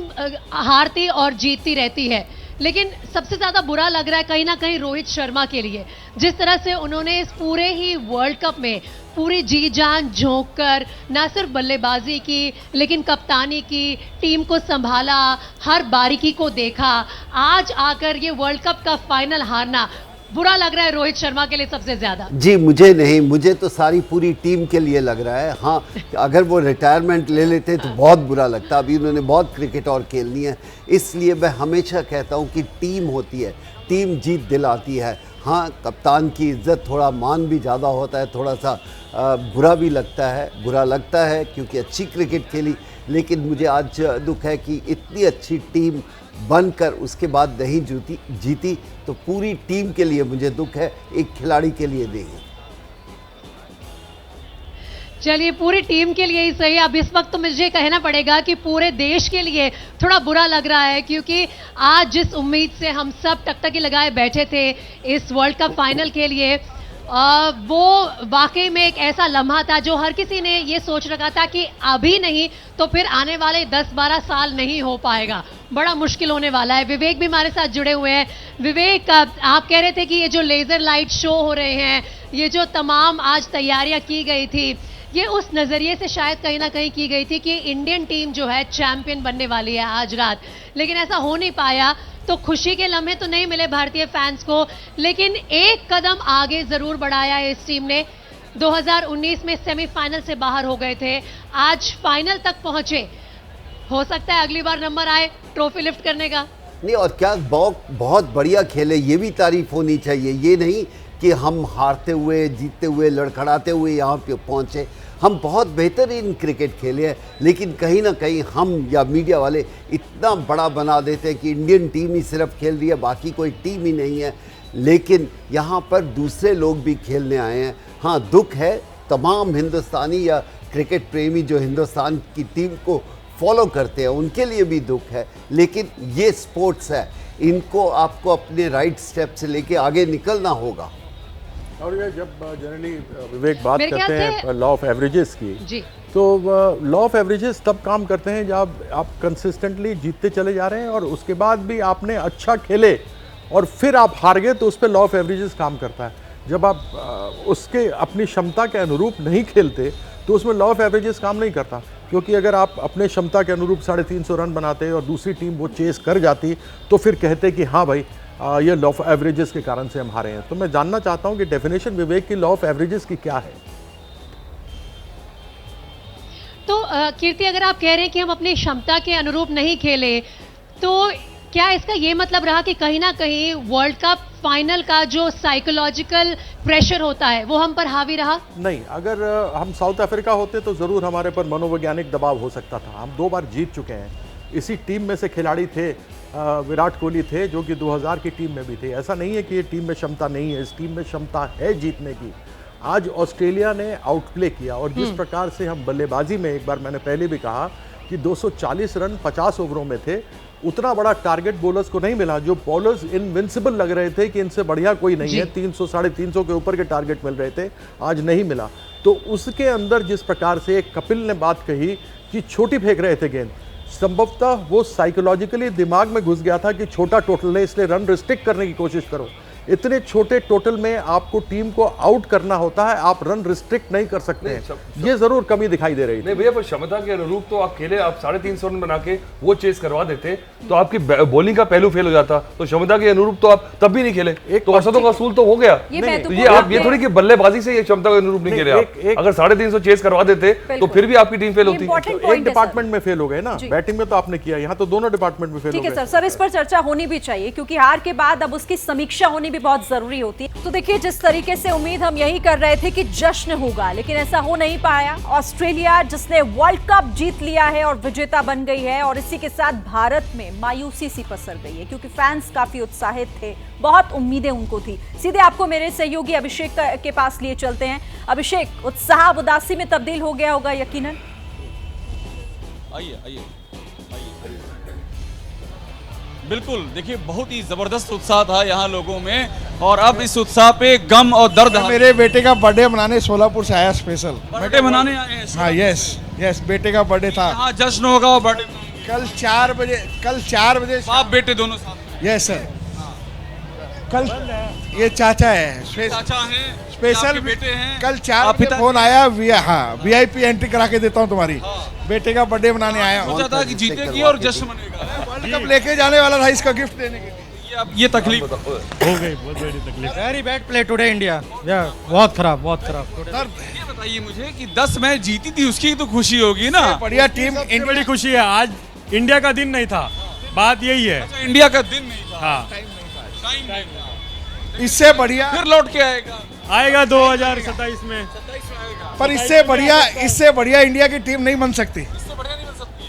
हारती और जीतती रहती है, लेकिन सबसे ज्यादा बुरा लग रहा है कहीं ना कहीं रोहित शर्मा के लिए, जिस तरह से उन्होंने इस पूरे ही वर्ल्ड कप में पूरी जी जान झोंक कर न सिर्फ बल्लेबाजी की लेकिन कप्तानी की, टीम को संभाला, हर बारीकी को देखा। आज आकर ये वर्ल्ड कप का फाइनल हारना बुरा लग रहा है रोहित शर्मा के लिए सबसे ज्यादा। जी मुझे नहीं, मुझे तो सारी पूरी टीम के लिए लग रहा है। हाँ, अगर वो रिटायरमेंट ले लेते तो बहुत बुरा लगता। अभी उन्होंने बहुत क्रिकेट और खेलनी है, इसलिए मैं हमेशा कहता हूँ कि टीम होती है, टीम जीत दिलाती है। हाँ, कप्तान की इज्जत, थोड़ा मान भी ज़्यादा होता है, थोड़ा सा बुरा भी लगता है, बुरा लगता है क्योंकि अच्छी क्रिकेट खेली। लेकिन मुझे आज दुख है कि इतनी अच्छी टीम बनकर उसके बाद नहीं जीती, तो पूरी टीम के लिए मुझे दुख है, एक खिलाड़ी के लिए नहीं। चलिए, पूरी टीम के लिए ही सही, अब इस वक्त तो मुझे कहना पड़ेगा कि पूरे देश के लिए थोड़ा बुरा लग रहा है क्योंकि आज जिस उम्मीद से हम सब टकटकी लगाए बैठे थे इस वर्ल्ड कप फाइनल के लिए, वो वाकई में एक ऐसा लम्हा था जो हर किसी ने ये सोच रखा था कि अभी नहीं तो फिर आने वाले 10-12 साल नहीं हो पाएगा, बड़ा मुश्किल होने वाला है। विवेक भी हमारे साथ जुड़े हुए हैं। विवेक, आप कह रहे थे कि ये जो लेजर लाइट शो हो रहे हैं, ये जो तमाम आज तैयारियां की गई थी, ये उस नज़रिए से शायद कहीं ना कहीं की गई थी कि इंडियन टीम जो है चैंपियन बनने वाली है आज रात, लेकिन ऐसा हो नहीं पाया। तो खुशी के लम्हे तो नहीं मिले भारतीय फैंस को, लेकिन एक कदम आगे जरूर बढ़ाया है इस टीम ने। 2019 में सेमीफाइनल से बाहर हो गए थे, आज फाइनल तक पहुंचे। हो सकता है अगली बार नंबर आए ट्रॉफी लिफ्ट करने का। नहीं, और क्या बहुत बढ़िया खेले, ये भी तारीफ होनी चाहिए। ये नहीं कि हम हारते हुए, जीतते हुए, लड़खड़ाते हुए यहाँ पे पहुँचे। हम बहुत बेहतरीन क्रिकेट खेले हैं, लेकिन कहीं ना कहीं हम या मीडिया वाले इतना बड़ा बना देते हैं कि इंडियन टीम ही सिर्फ खेल रही है, बाकी कोई टीम ही नहीं है। लेकिन यहाँ पर दूसरे लोग भी खेलने आए हैं। हाँ, दुख है तमाम हिंदुस्तानी या क्रिकेट प्रेमी जो हिंदुस्तान की टीम को फॉलो करते हैं उनके लिए भी दुख है, लेकिन ये स्पोर्ट्स है, इनको आपको अपने राइट स्टेप से लेके आगे निकलना होगा। और ये जब जनरली विवेक बात मेरे करते ख्याल हैं लॉ ऑफ एवरेजेस की, जी तो लॉ ऑफ एवरेजेस तब काम करते हैं जब आप कंसिस्टेंटली जीतते चले जा रहे हैं और उसके बाद भी आपने अच्छा खेले और फिर आप हार गए, तो उस पर लॉ ऑफ एवरेजेस काम करता है। जब आप उसके अपनी क्षमता के अनुरूप नहीं खेलते तो उसमें लॉ ऑफ एवरेजेस काम नहीं करता, क्योंकि अगर आप अपने क्षमता के अनुरूप 350 रन बनाते और दूसरी टीम वो चेस कर जाती तो फिर कहते कि हाँ भाई ये लॉ ऑफ एवरेजेस के कारण से हम हारे हैं। तो मैं जानना चाहता हूं कि डेफिनेशन विवेक की लॉ ऑफ एवरेजेस की क्या है। तो कीर्ति, अगर आप कह रहे हैं कि हम अपनी क्षमता के अनुरूप नहीं खेले, तो क्या इसका ये मतलब रहा कि कहीं ना कहीं वर्ल्ड कप फाइनल का जो साइकोलॉजिकल प्रेशर होता है वो हम पर हावी रहा? नहीं, अगर हम साउथ अफ्रीका होते तो ज़रूर हमारे पर मनोवैज्ञानिक दबाव हो सकता था। हम 2 बार जीत चुके हैं। इसी टीम में से खिलाड़ी थे, विराट कोहली थे जो कि 2000 की टीम में भी थे। ऐसा नहीं है कि ये टीम में क्षमता नहीं है, इस टीम में क्षमता है जीतने की। आज ऑस्ट्रेलिया ने आउटप्ले किया और जिस प्रकार से हम बल्लेबाजी में, एक बार मैंने पहले भी कहा कि 240 रन 50 ओवरों में थे, उतना बड़ा टारगेट बॉलर्स को नहीं मिला। जो बॉलर्स इनविंसिबल लग रहे थे कि इनसे बढ़िया कोई नहीं है, 300 350 के ऊपर के टारगेट मिल रहे थे, आज नहीं मिला। तो उसके अंदर जिस प्रकार से कपिल ने बात कही कि छोटी फेंक रहे थे गेंद, संभवतः वो साइकोलॉजिकली दिमाग में घुस गया था कि छोटा टोटल है इसलिए रन रिस्ट्रिक्ट करने की कोशिश करो। इतने छोटे टोटल में आपको टीम को आउट करना होता है, आप रन रिस्ट्रिक्ट नहीं कर सकते हैं। ये जरूर कमी दिखाई दे रही थी। नहीं भैया, पर क्षमता के अनुरूप तो आप खेले, आप 350 रन बना के वो चेस करवा देते तो आपकी बॉलिंग का पहलू फेल हो जाता। तो क्षमता के अनुरूप तो आप तब भी नहीं खेले, तो औसतों का असूल तो हो गया। तो ये आप ये थोड़ी कि बल्लेबाजी से ये क्षमता के अनुरूप नहीं खेले आप। अगर 350 चेस करवा देते तो फिर भी आपकी टीम फेल होती। एक डिपार्टमेंट में फेल हो गए ना, बैटिंग में तो आपने किया, यहाँ तो दोनों डिपार्टमेंट में फेल हो गए। ठीक है सर, इस पर चर्चा होनी भी चाहिए क्योंकि हार के बाद अब उसकी समीक्षा होनी भी बहुत जरूरी होती है। तो देखिए, जिस तरीके से उम्मीद हम यही कर रहे थे कि जश्न होगा, लेकिन ऐसा हो नहीं पाया। ऑस्ट्रेलिया जिसने वर्ल्ड कप जीत लिया है और विजेता बन गई है, और इसी के साथ भारत में मायूसी सी पसर गई है क्योंकि फैंस काफी उत्साहित थे, बहुत उम्मीदें उनको थी। सीधे आपको मेरे सहयोगी अभिषेक के पास लिए चलते हैं। अभिषेक, उत्साह उदासी में तब्दील हो गया होगा यकीनन। आइए बिल्कुल, देखिए बहुत ही जबरदस्त उत्साह था यहाँ लोगों में, और अब इस उत्साह पे गम और दर्द। मेरे बेटे का बर्थडे मनाने सोलापुर से आया स्पेशल। बर्थडे मनाने आए हैं? हाँ, यस, बेटे का बर्थडे था। यहाँ जश्न होगा और बर्थडे कल 4 बजे बाप बेटे दोनों साथ। यस सर, कल ये चाचा है, स्पेशल बेटे हैं। कल 4 बजे फोन आया, VIP एंट्री करा के देता हूँ तुम्हारी। बेटे का बर्थडे मनाने आया। सोचा था कि जीतेगी और जश्न मनेगा। वर्ल्ड कप लेके जाने वाला था, इसका गिफ्ट देने के लिए। ये तकलीफ हो गई, बहुत बड़ी तकलीफ। Very bad play today India, बहुत खराब। ये बताइए मुझे कि 10 मैच जीती थी, उसकी तो खुशी होगी ना। बढ़िया टीम, बड़ी खुशी है। आज इंडिया का दिन नहीं था, बात यही है। अच्छा, इंडिया का दिन नहीं था। हाँ, इससे बढ़िया फिर लौट के आएगा 2027 में। पर इससे बढ़िया इंडिया की टीम नहीं बन सकती,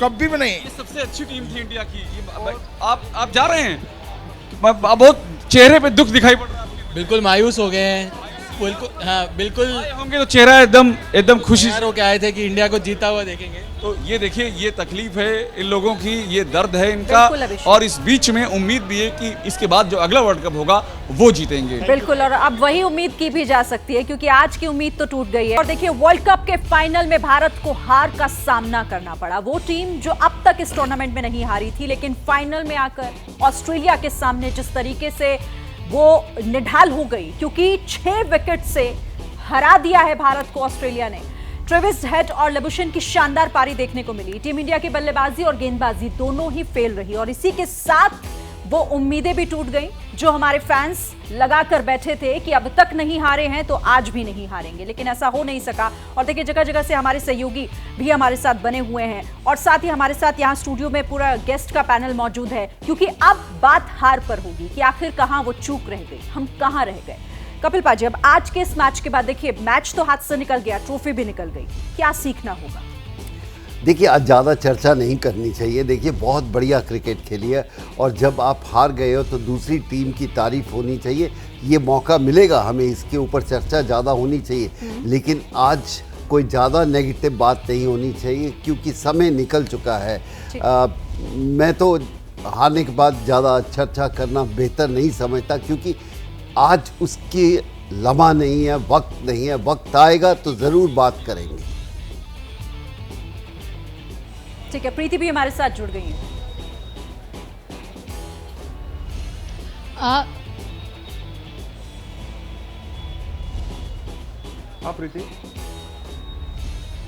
कभी भी नहीं। ये सबसे अच्छी टीम थी इंडिया की। आप जा रहे हैं, बहुत चेहरे पे दुख दिखाई पड़ रहा है। बिल्कुल मायूस हो गए हैं, बिल्कुल। हाँ, बिल्कुल होंगे तो चेहरा एकदम खुशी से होके आए थे कि इंडिया को जीता हुआ देखेंगे। तो ये देखिए, ये तकलीफ है इन लोगों की, ये दर्द है इनका, और इस बीच में उम्मीद भी है कि इसके बाद जो अगला वर्ल्ड कप होगा वो जीतेंगे। बिल्कुल, और अब वही उम्मीद की भी जा सकती है क्योंकि आज की उम्मीद तो टूट गई है। और देखिए, वर्ल्ड कप के फाइनल में भारत को हार का सामना करना पड़ा। वो टीम जो अब तक इस टूर्नामेंट में नहीं हारी थी, लेकिन फाइनल में आकर ऑस्ट्रेलिया के सामने जिस तरीके से वो निढाल हो गई, क्योंकि 6 विकेट से हरा दिया है भारत को ऑस्ट्रेलिया ने। ट्रेविस हेड और लेबुशेन की शानदार पारी देखने को मिली। टीम इंडिया की बल्लेबाजी और गेंदबाजी दोनों ही फेल रही, और इसी के साथ वो उम्मीदें भी टूट गई जो हमारे फैंस लगा कर बैठे थे कि अब तक नहीं हारे हैं तो आज भी नहीं हारेंगे, लेकिन ऐसा हो नहीं सका। और देखिए, जगह जगह से हमारे सहयोगी भी हमारे साथ बने हुए हैं, और साथ ही हमारे साथ यहाँ स्टूडियो में पूरा गेस्ट का पैनल मौजूद है, क्योंकि अब बात हार पर होगी कि आखिर कहाँ वो चूक रह गई, हम कहाँ रह गए। कपिल पाजी, अब आज के इस मैच के बाद देखिए, मैच तो हाथ से निकल गया, ट्रॉफी भी निकल गई, क्या सीखना होगा? देखिए, आज ज़्यादा चर्चा नहीं करनी चाहिए। देखिए, बहुत बढ़िया क्रिकेट खेली है, और जब आप हार गए हो तो दूसरी टीम की तारीफ होनी चाहिए। ये मौका मिलेगा हमें, इसके ऊपर चर्चा ज़्यादा होनी चाहिए। लेकिन आज कोई ज़्यादा नेगेटिव बात नहीं होनी चाहिए क्योंकि समय निकल चुका है। मैं तो हारने के बाद ज़्यादा चर्चा करना बेहतर नहीं समझता क्योंकि आज उसकी लम्हा नहीं है, वक्त नहीं है। वक्त आएगा तो ज़रूर बात करेंगे। ठीक है, प्रीति भी हमारे साथ जुड़ गई है। हाँ प्रीति,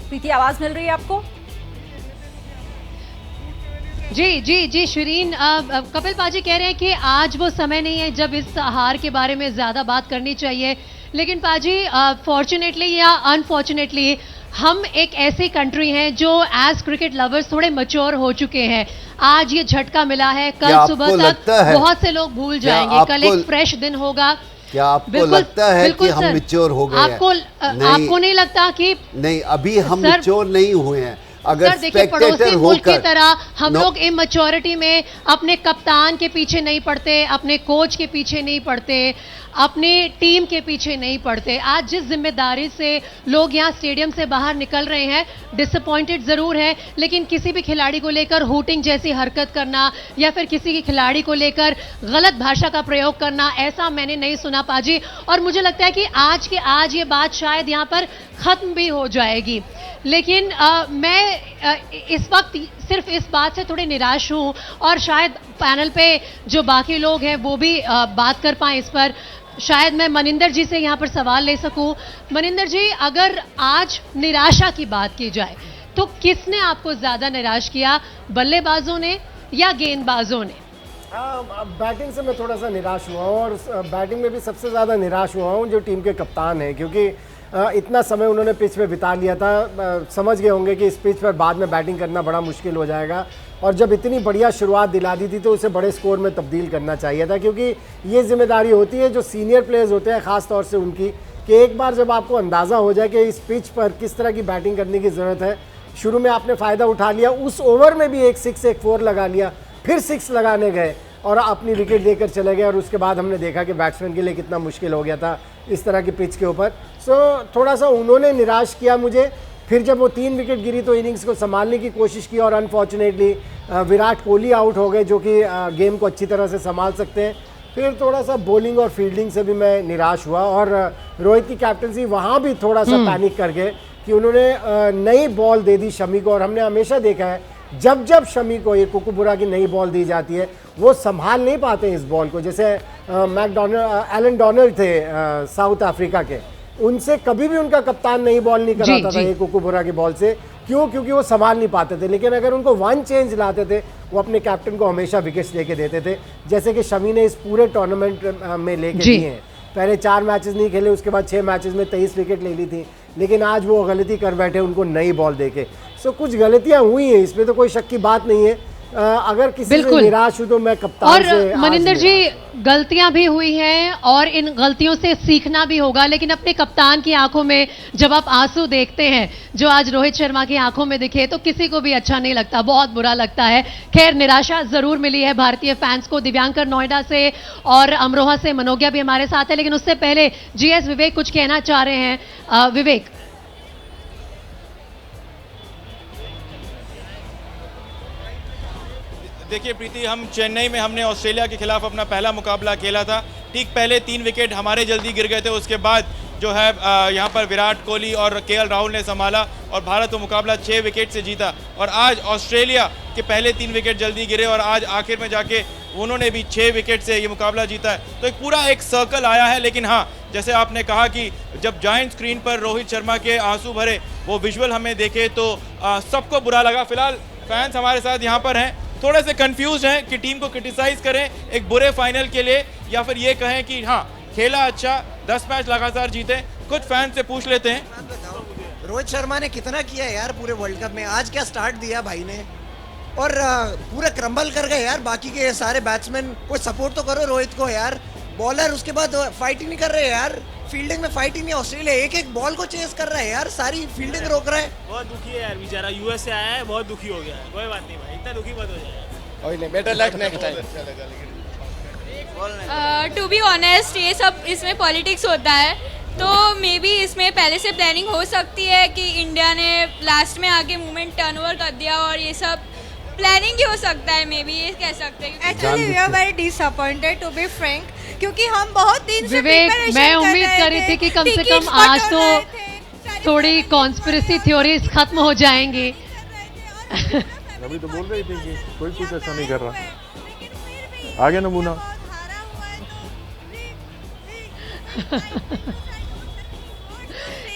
प्रीति आवाज मिल रही है आपको? जी जी जी शिरीन, कपिल पाजी कह रहे हैं कि आज वो समय नहीं है जब इस हार के बारे में ज़्यादा बात करनी चाहिए, लेकिन पाजी फॉर्चुनेटली या अनफॉर्चुनेटली हम एक ऐसी कंट्री हैं जो एज क्रिकेट लवर्स थोड़े मैच्योर हो चुके हैं। आज ये झटका मिला है, कल सुबह तक बहुत से लोग भूल जाएंगे, कल एक फ्रेश दिन होगा। क्या आपको लगता है कि हम मैच्योर हो गए हैं? आपको नहीं लगता कि नहीं, अभी हम मैच्योर नहीं हुए हैं। अगर देखिए पड़ोसी मुल्क की तरह हम लोग इमैच्योरिटी में अपने कप्तान के पीछे नहीं पड़ते, अपने कोच के पीछे नहीं पड़ते, अपनी टीम के पीछे नहीं पड़ते। आज जिस जिम्मेदारी से लोग यहाँ स्टेडियम से बाहर निकल रहे हैं, डिसअपॉइंटेड ज़रूर है, लेकिन किसी भी खिलाड़ी को लेकर हूटिंग जैसी हरकत करना या फिर किसी के खिलाड़ी को लेकर गलत भाषा का प्रयोग करना, ऐसा मैंने नहीं सुना पाजी। और मुझे लगता है कि आज के आज ये बात शायद यहाँ पर ख़त्म भी हो जाएगी। लेकिन मैं इस वक्त सिर्फ इस बात से थोड़ी निराश हूँ और शायद पैनल पे जो बाकी लोग हैं वो भी बात कर पाएँ इस पर। शायद मैं मनिंदर जी से यहाँ पर सवाल ले सकूँ। मनिंदर जी, अगर आज निराशा की बात की जाए तो किसने आपको ज़्यादा निराश किया, बल्लेबाजों ने या गेंदबाजों ने? बैटिंग से मैं थोड़ा सा निराश हुआ हूँ और बैटिंग में भी सबसे ज़्यादा निराश हुआ हूँ जो टीम के कप्तान हैं, क्योंकि इतना समय उन्होंने पिच पे बिता लिया था। समझ गए होंगे कि इस पिच पर बाद में बैटिंग करना बड़ा मुश्किल हो जाएगा और जब इतनी बढ़िया शुरुआत दिला दी थी तो उसे बड़े स्कोर में तब्दील करना चाहिए था, क्योंकि ये जिम्मेदारी होती है जो सीनियर प्लेयर्स होते हैं ख़ास तौर से उनकी, कि एक बार जब आपको अंदाज़ा हो जाए कि इस पिच पर किस तरह की बैटिंग करने की ज़रूरत है, शुरू में आपने फ़ायदा उठा लिया, उस ओवर में भी एक 6 एक 4 लगा लिया, फिर 6 लगाने गए और अपनी विकेट लेकर चले गए और उसके बाद हमने देखा कि बैट्समैन के लिए कितना मुश्किल हो गया था इस तरह की पिच के ऊपर। सो थोड़ा सा उन्होंने निराश किया मुझे। फिर जब वो 3 विकेट गिरी तो इनिंग्स को संभालने की कोशिश की और अनफॉर्चुनेटली विराट कोहली आउट हो गए जो कि गेम को अच्छी तरह से संभाल सकते हैं। फिर थोड़ा सा बॉलिंग और फील्डिंग से भी मैं निराश हुआ और रोहित की कैप्टनसी वहाँ भी थोड़ा सा पैनिक कर गए कि उन्होंने नई बॉल दे दी शमी को, और हमने हमेशा देखा है जब जब शमी को ये कुकुबुरा की नई बॉल दी जाती है वो संभाल नहीं पाते इस बॉल को। जैसे एलन डॉनल्ड थे साउथ अफ्रीका के, उनसे कभी भी उनका कप्तान नई बॉल नहीं कराता था ये कुकुबुरा की बॉल से। क्यों? क्योंकि वो संभाल नहीं पाते थे। लेकिन अगर उनको 1 चेंज लाते थे वो अपने कैप्टन को हमेशा विकेट्स लेके देते थे, जैसे कि शमी ने इस पूरे टूर्नामेंट में लेके दिए हैं। पहले 4 मैचेस नहीं खेले, उसके बाद 6 मैचेस में 23 विकेट ले ली थी, लेकिन आज वो गलती कर बैठे उनको नई बॉल देके। सो कुछ गलतियां हुई हैं, इसमें तो कोई शक की बात नहीं है। अगर किसी से निराश हूं तो मैं कप्तान से। और मनिंदर जी, गलतियां भी हुई हैं और इन गलतियों से सीखना भी होगा, लेकिन अपने कप्तान की आंखों में जब आप आंसू देखते हैं जो आज रोहित शर्मा की आंखों में दिखे तो किसी को भी अच्छा नहीं लगता, बहुत बुरा लगता है। खैर, निराशा जरूर मिली है भारतीय फैंस को। दिव्यांकर नोएडा से और अमरोहा से मनोज्ञा भी हमारे साथ है, लेकिन उससे पहले GS विवेक कुछ कहना चाह रहे हैं। विवेक, देखिए प्रीति, हम चेन्नई में हमने ऑस्ट्रेलिया के खिलाफ अपना पहला मुकाबला खेला था। ठीक पहले 3 विकेट हमारे जल्दी गिर गए थे, उसके बाद जो है यहाँ पर विराट कोहली और KL राहुल ने संभाला और भारत वो मुकाबला 6 विकेट से जीता। और आज ऑस्ट्रेलिया के पहले 3 विकेट जल्दी गिरे और आज आखिर में जाके उन्होंने भी 6 विकेट से ये मुकाबला जीता है। तो एक पूरा एक सर्कल आया है। लेकिन हाँ, जैसे आपने कहा कि जब जायंट स्क्रीन पर रोहित शर्मा के आंसू भरे वो विजुअल हमें देखे तो सबको बुरा लगा। फिलहाल फैंस हमारे साथ यहाँ पर हैं, थोड़े से कंफ्यूज हैं कि टीम को क्रिटिसाइज करें एक बुरे फाइनल के लिए या फिर ये कहें कि हाँ खेला अच्छा, 10 मैच लगातार जीते। कुछ फैंस से पूछ लेते हैं। रोहित शर्मा ने कितना किया यार पूरे वर्ल्ड कप में, आज क्या स्टार्ट दिया भाई ने, और पूरा क्रम्बल कर गए यार बाकी के सारे बैट्समैन। कोई सपोर्ट तो करो रोहित को यार। बॉलर उसके बाद फाइट ही नहीं कर रहे यार, फील्डिंग में फाइट ही नहीं। ऑस्ट्रेलिया एक बॉल को चेस कर रहा है यार, सारी फील्डिंग रोक रहा है। बहुत दुखी है यार बेचारा, US से आया है, बहुत दुखी हो गया है। कोई बात नहीं भाई, इतना दुखी मत हो जाए। Better luck next time. To be honest, ये सब इसमें पॉलिटिक्स होता है, तो मे बी इसमें पहले से प्लानिंग हो सकती है कि इंडिया ने लास्ट में आके मूवमेंट टर्नओवर कर दिया और ये सब प्लानिंग ही हो सकता है, मे बी ये कह सकते हैं। Actually we are very disappointed to be frank, क्योंकि हम बहुत दिन से विवेक, preparation मैं कर उम्मीद रहे कर रही थे, थी कि कम से tickets कम आज बटोर तो रहे थे, थोड़ी कॉन्स्पिरेसी थ्योरीज खत्म हो जाएंगी। अभी तो बोल रही थी कि कोई कुछ ऐसा नहीं कर रहा। आ गया नमूना।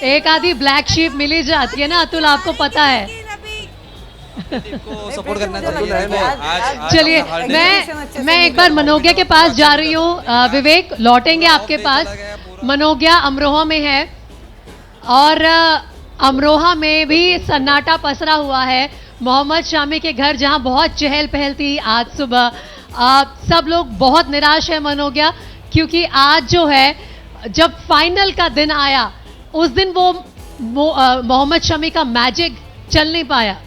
एक आधी ब्लैक शीप मिली जाती है ना अतुल, आपको पता है। सपोर्ट करना चाहिए। चलिए मैं एक बार मनोज्ञा के पास जा रही हूँ। विवेक, लौटेंगे आपके पास। मनोज्ञा अमरोहा में है और अमरोहा में भी सन्नाटा पसरा हुआ है। मोहम्मद शामी के घर जहां बहुत चहल पहल थी आज सुबह, सब लोग बहुत निराश है मनोज्ञा, क्योंकि आज जो है जब फाइनल का दिन आया उस दिन वो मोहम्मद शमी का मैजिक चल नहीं पाया।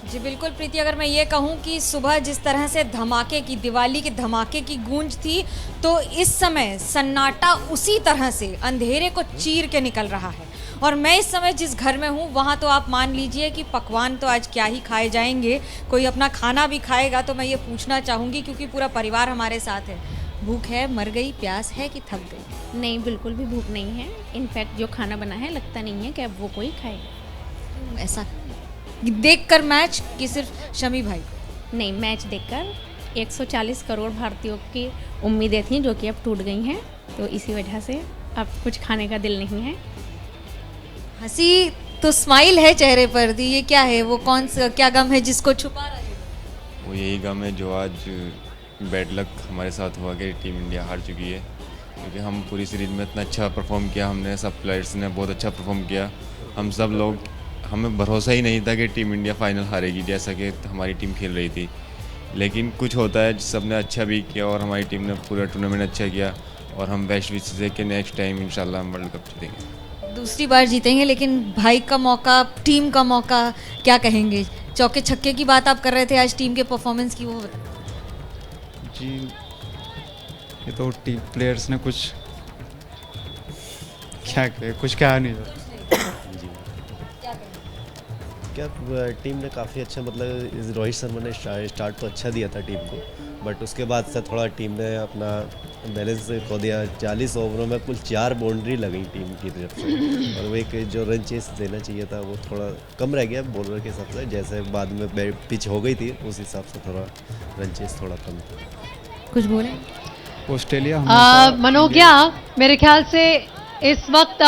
जी बिल्कुल प्रीति, अगर मैं ये कहूँ कि सुबह जिस तरह से धमाके की, दिवाली के धमाके की गूंज थी, तो इस समय सन्नाटा उसी तरह से अंधेरे को चीर के निकल रहा है। और मैं इस समय जिस घर में हूँ वहाँ तो आप मान लीजिए कि पकवान तो आज क्या ही खाए जाएंगे, कोई अपना खाना भी खाएगा तो मैं ये पूछना चाहूँगी, क्योंकि पूरा परिवार हमारे साथ है। भूख है, मर गई, प्यास है कि थक गई? नहीं, बिल्कुल भी भूख नहीं है। इनफैक्ट जो खाना बना है लगता नहीं है कि अब वो कोई खाएगा। ऐसा देखकर मैच कि सिर्फ शमी भाई? नहीं, मैच देखकर 140 करोड़ भारतीयों की उम्मीदें थीं जो कि अब टूट गई हैं, तो इसी वजह से अब कुछ खाने का दिल नहीं है। हंसी तो स्माइल है चेहरे पर दी, ये क्या है? वो कौन सा क्या गम है जिसको छुपा रहे हैं? वो यही गम है जो आज बैड लक हमारे साथ हुआ कि टीम इंडिया हार चुकी है, क्योंकि हम पूरी सीरीज में इतना अच्छा परफॉर्म किया, हमने सब प्लेयर्स ने बहुत अच्छा परफॉर्म किया। हम सब लोग, हमें भरोसा ही नहीं था कि टीम इंडिया फाइनल हारेगी, जैसा कि हमारी टीम खेल रही थी। लेकिन कुछ होता है, सब ने अच्छा भी किया और हमारी टीम ने पूरा टूर्नामेंट अच्छा किया, और हम बेस्ट विशेस है कि नेक्स्ट टाइम इंशाल्लाह हम वर्ल्ड कप जीतेंगे। दूसरी बार जीतेंगे, लेकिन भाई का मौका, टीम का मौका, क्या कहेंगे? चौके छक्के की बात आप कर रहे थे आज टीम के परफॉर्मेंस की, वो बताएं। जी, ये तो टीम प्लेयर्स ने कुछ क्या कहे, कुछ कहा नहीं था। क्या टीम ने काफ़ी अच्छा, मतलब रोहित शर्मा ने स्टार्ट तो अच्छा दिया था टीम को, बट उसके बाद से थोड़ा टीम ने अपना बैलेंस खो दिया। 40 ओवरों में कुल 4 बाउंड्री लगी टीम की तरफ से, और वो एक जो रन चेस देना चाहिए था वो थोड़ा कम रह गया बॉलर के हिसाब से। जैसे बाद में पिच हो गई थी उस हिसाब से थोड़ा रन चेस थोड़ा कम था। कुछ बोले ऑस्ट्रेलिया? मनोज्ञा, मेरे ख्याल से इस वक्त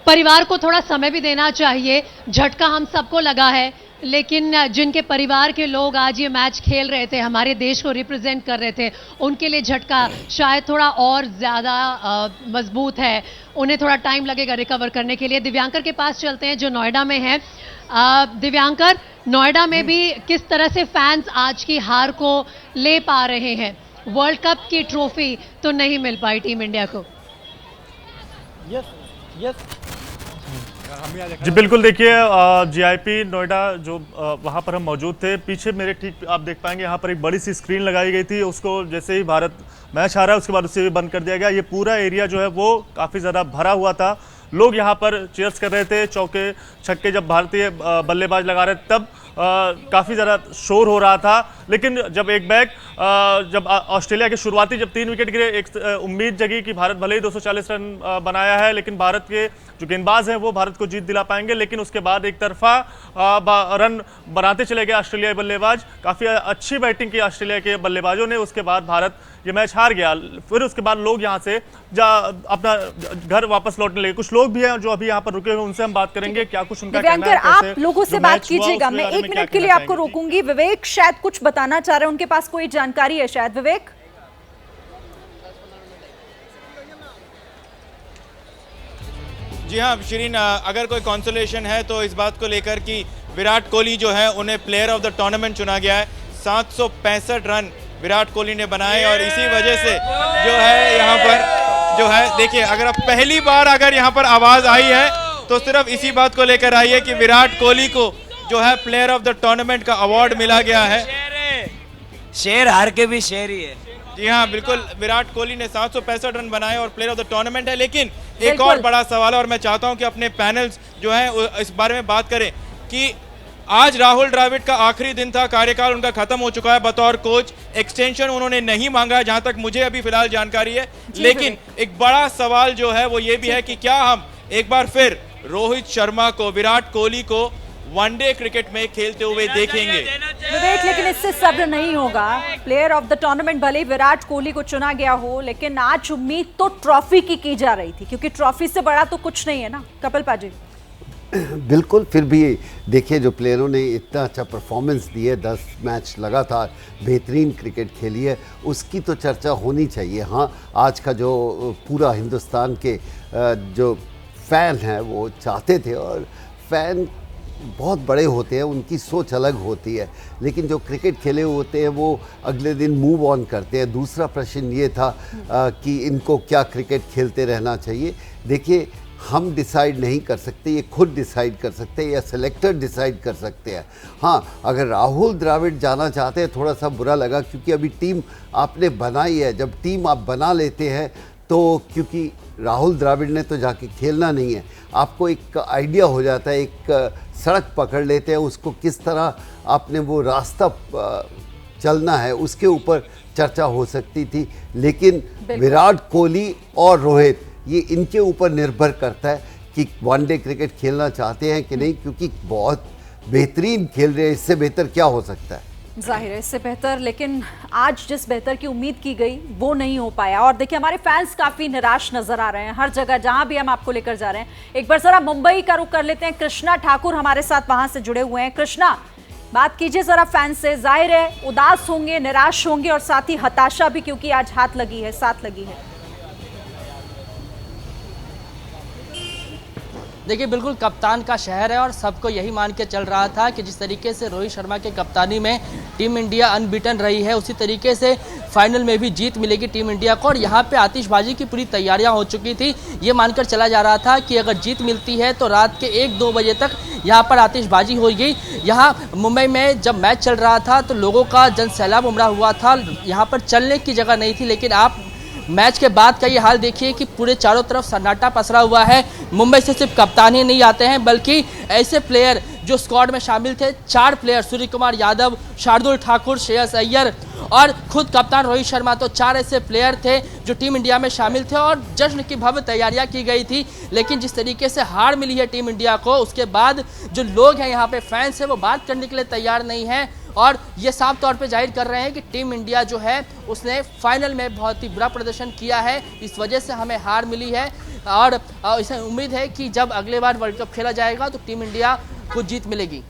परिवार को थोड़ा समय भी देना चाहिए। झटका हम सबको लगा है, लेकिन जिनके परिवार के लोग आज ये मैच खेल रहे थे, हमारे देश को रिप्रेजेंट कर रहे थे, उनके लिए झटका शायद थोड़ा और ज़्यादा मजबूत है। उन्हें थोड़ा टाइम लगेगा रिकवर करने के लिए। दिव्यांकर के पास चलते हैं जो नोएडा में है। दिव्यांकर, नोएडा में भी किस तरह से फैंस आज की हार को ले पा रहे हैं? वर्ल्ड कप की ट्रॉफी तो नहीं मिल पाई टीम इंडिया को। जी बिल्कुल, देखिए जीआईपी नोएडा जो वहाँ पर हम मौजूद थे, पीछे मेरे ठीक आप देख पाएंगे यहाँ पर एक बड़ी सी स्क्रीन लगाई गई थी। उसको जैसे ही भारत मैच हारा उसके बाद उसे भी बंद कर दिया गया। ये पूरा एरिया जो है वो काफ़ी ज़्यादा भरा हुआ था। लोग यहाँ पर चीयर्स कर रहे थे। चौके छक्के जब भारतीय बल्लेबाज लगा रहे तब काफ़ी ज़्यादा शोर हो रहा था। लेकिन जब एक बैग जब ऑस्ट्रेलिया के शुरुआती जब 3 विकेट गिरे, एक उम्मीद जगी कि भारत भले ही 240 रन बनाया है, लेकिन भारत के जो गेंदबाज हैं वो भारत को जीत दिला पाएंगे। लेकिन उसके बाद एक तरफा रन बनाते चले गए ऑस्ट्रेलियाई बल्लेबाज। काफ़ी अच्छी बैटिंग की ऑस्ट्रेलिया के बल्लेबाजों ने। उसके बाद भारत ये मैच हार गया। फिर उसके बाद लोग यहाँ से अपना घर वापस लौटने लगे। कुछ लोग भी हैं जो अभी यहाँ पर रुके हुए, उनसे हम बात करेंगे क्या कुछ उनका कहना है। आप लोगों से बात कीजिएगा, मैं 1 मिनट के लिए आपको रोकूंगी। विवेक शायद कुछ बताना चाह रहे हैं, उनके पास कोई जानकारी है शायद। विवेक, जी हाँ शिरीन, अगर कोई कंसोलेशन है तो इस बात को लेकर कि विराट कोहली जो है उन्हें प्लेयर ऑफ द टूर्नामेंट चुना गया है। 765 रन विराट कोहली ने बनाए, और इसी वजह से जो है यहाँ पर जो है, देखिए अगर अब पहली बार अगर यहाँ पर आवाज़ आई है तो सिर्फ इसी बात को लेकर आई है कि विराट कोहली को जो है प्लेयर ऑफ द टूर्नामेंट का अवार्ड मिला गया है। शेर हार के भी शेर ही है। जी हाँ, बिल्कुल। विराट कोहली ने 765 रन बनाए और प्लेयर ऑफ द टूर्नामेंट है। लेकिन एक और बड़ा सवाल है और मैं चाहता हूं कि अपने पैनल्स जो हैं इस बारे में बात करें कि आज राहुल द्रविड़ का आखिरी दिन था, कार्यकाल उनका खत्म हो चुका है बतौर कोच। एक्सटेंशन उन्होंने नहीं मांगा है जहां तक मुझे अभी फिलहाल जानकारी है। लेकिन एक बड़ा सवाल जो है वो ये भी है कि क्या हम एक बार फिर रोहित शर्मा को, विराट कोहली को वनडे क्रिकेट में खेलते हुए देखेंगे? विवेक, लेकिन इससे सब्र नहीं होगा। प्लेयर ऑफ द टूर्नामेंट भले विराट कोहली को चुना गया हो, लेकिन आज उम्मीद तो ट्रॉफी की जा रही थी, क्योंकि ट्रॉफी से बड़ा तो कुछ नहीं है ना कपिल पाजी। बिल्कुल, फिर भी देखिए जो प्लेयरों ने इतना अच्छा परफॉर्मेंस दी है, 10 मैच लगातार बेहतरीन क्रिकेट खेली है, उसकी तो चर्चा होनी चाहिए। हाँ, आज का जो पूरा हिंदुस्तान के जो फ़ैन हैं वो चाहते थे, और फ़ैन बहुत बड़े होते हैं, उनकी सोच अलग होती है, लेकिन जो क्रिकेट खेले होते हैं वो अगले दिन मूव ऑन करते हैं। दूसरा प्रश्न ये था कि इनको क्या क्रिकेट खेलते रहना चाहिए। देखिए, हम डिसाइड नहीं कर सकते, ये खुद डिसाइड कर सकते हैं या सेलेक्टर डिसाइड कर सकते हैं। हाँ, अगर राहुल द्रविड़ जाना चाहते हैं, थोड़ा सा बुरा लगा, क्योंकि अभी टीम आपने बनाई है। जब टीम आप बना लेते हैं तो क्योंकि राहुल द्रविड़ ने तो जाके खेलना नहीं है, आपको एक आइडिया हो जाता है, एक सड़क पकड़ लेते हैं, उसको किस तरह आपने वो रास्ता चलना है उसके ऊपर चर्चा हो सकती थी। लेकिन विराट कोहली और रोहित, ये इनके ऊपर निर्भर करता है कि वनडे क्रिकेट खेलना चाहते हैं कि नहीं, क्योंकि बहुत बेहतरीन खेल रहे हैं। इससे बेहतर क्या हो सकता है? जाहिर है इससे बेहतर, लेकिन आज जिस बेहतर की उम्मीद की गई वो नहीं हो पाया। और देखिए, हमारे फैंस काफी निराश नजर आ रहे हैं हर जगह जहां भी हम आपको लेकर जा रहे हैं। एक बार जरा मुंबई का रुख कर लेते हैं, कृष्णा ठाकुर हमारे साथ वहां से जुड़े हुए हैं। कृष्णा, बात कीजिए जरा फैंस से। जाहिर है उदास होंगे, निराश होंगे, और साथ ही हताशा भी, क्योंकि आज साथ लगी है। देखिए, बिल्कुल कप्तान का शहर है और सबको यही मान के चल रहा था कि जिस तरीके से रोहित शर्मा के कप्तानी में टीम इंडिया अनबीटन रही है, उसी तरीके से फाइनल में भी जीत मिलेगी टीम इंडिया को। और यहाँ पे आतिशबाजी की पूरी तैयारियां हो चुकी थी। ये मानकर चला जा रहा था कि अगर जीत मिलती है तो रात के 1-2 बजे तक यहाँ पर आतिशबाजी होगी। यहाँ मुंबई में जब मैच चल रहा था तो लोगों का जनसैलाब उमड़ा हुआ था, यहाँ पर चलने की जगह नहीं थी। लेकिन आप मैच के बाद का ये हाल देखिए कि पूरे चारों तरफ सन्नाटा पसरा हुआ है। मुंबई से सिर्फ कप्तान ही नहीं आते हैं, बल्कि ऐसे प्लेयर जो स्क्वाड में शामिल थे, 4 प्लेयर, सूर्य कुमार यादव, शार्दुल ठाकुर, श्रेयस अय्यर और खुद कप्तान रोहित शर्मा, तो 4 ऐसे प्लेयर थे जो टीम इंडिया में शामिल थे और जश्न की भव्य तैयारियां की गई थी। लेकिन जिस तरीके से हार मिली है टीम इंडिया को, उसके बाद जो लोग हैं यहाँ पे फैंस हैं, वो बात करने के लिए तैयार नहीं हैं और ये साफ तौर पे जाहिर कर रहे हैं कि टीम इंडिया जो है उसने फाइनल में बहुत ही बुरा प्रदर्शन किया है, इस वजह से हमें हार मिली है। और इसे उम्मीद है कि जब अगले बार वर्ल्ड कप खेला जाएगा तो टीम इंडिया को जीत मिलेगी।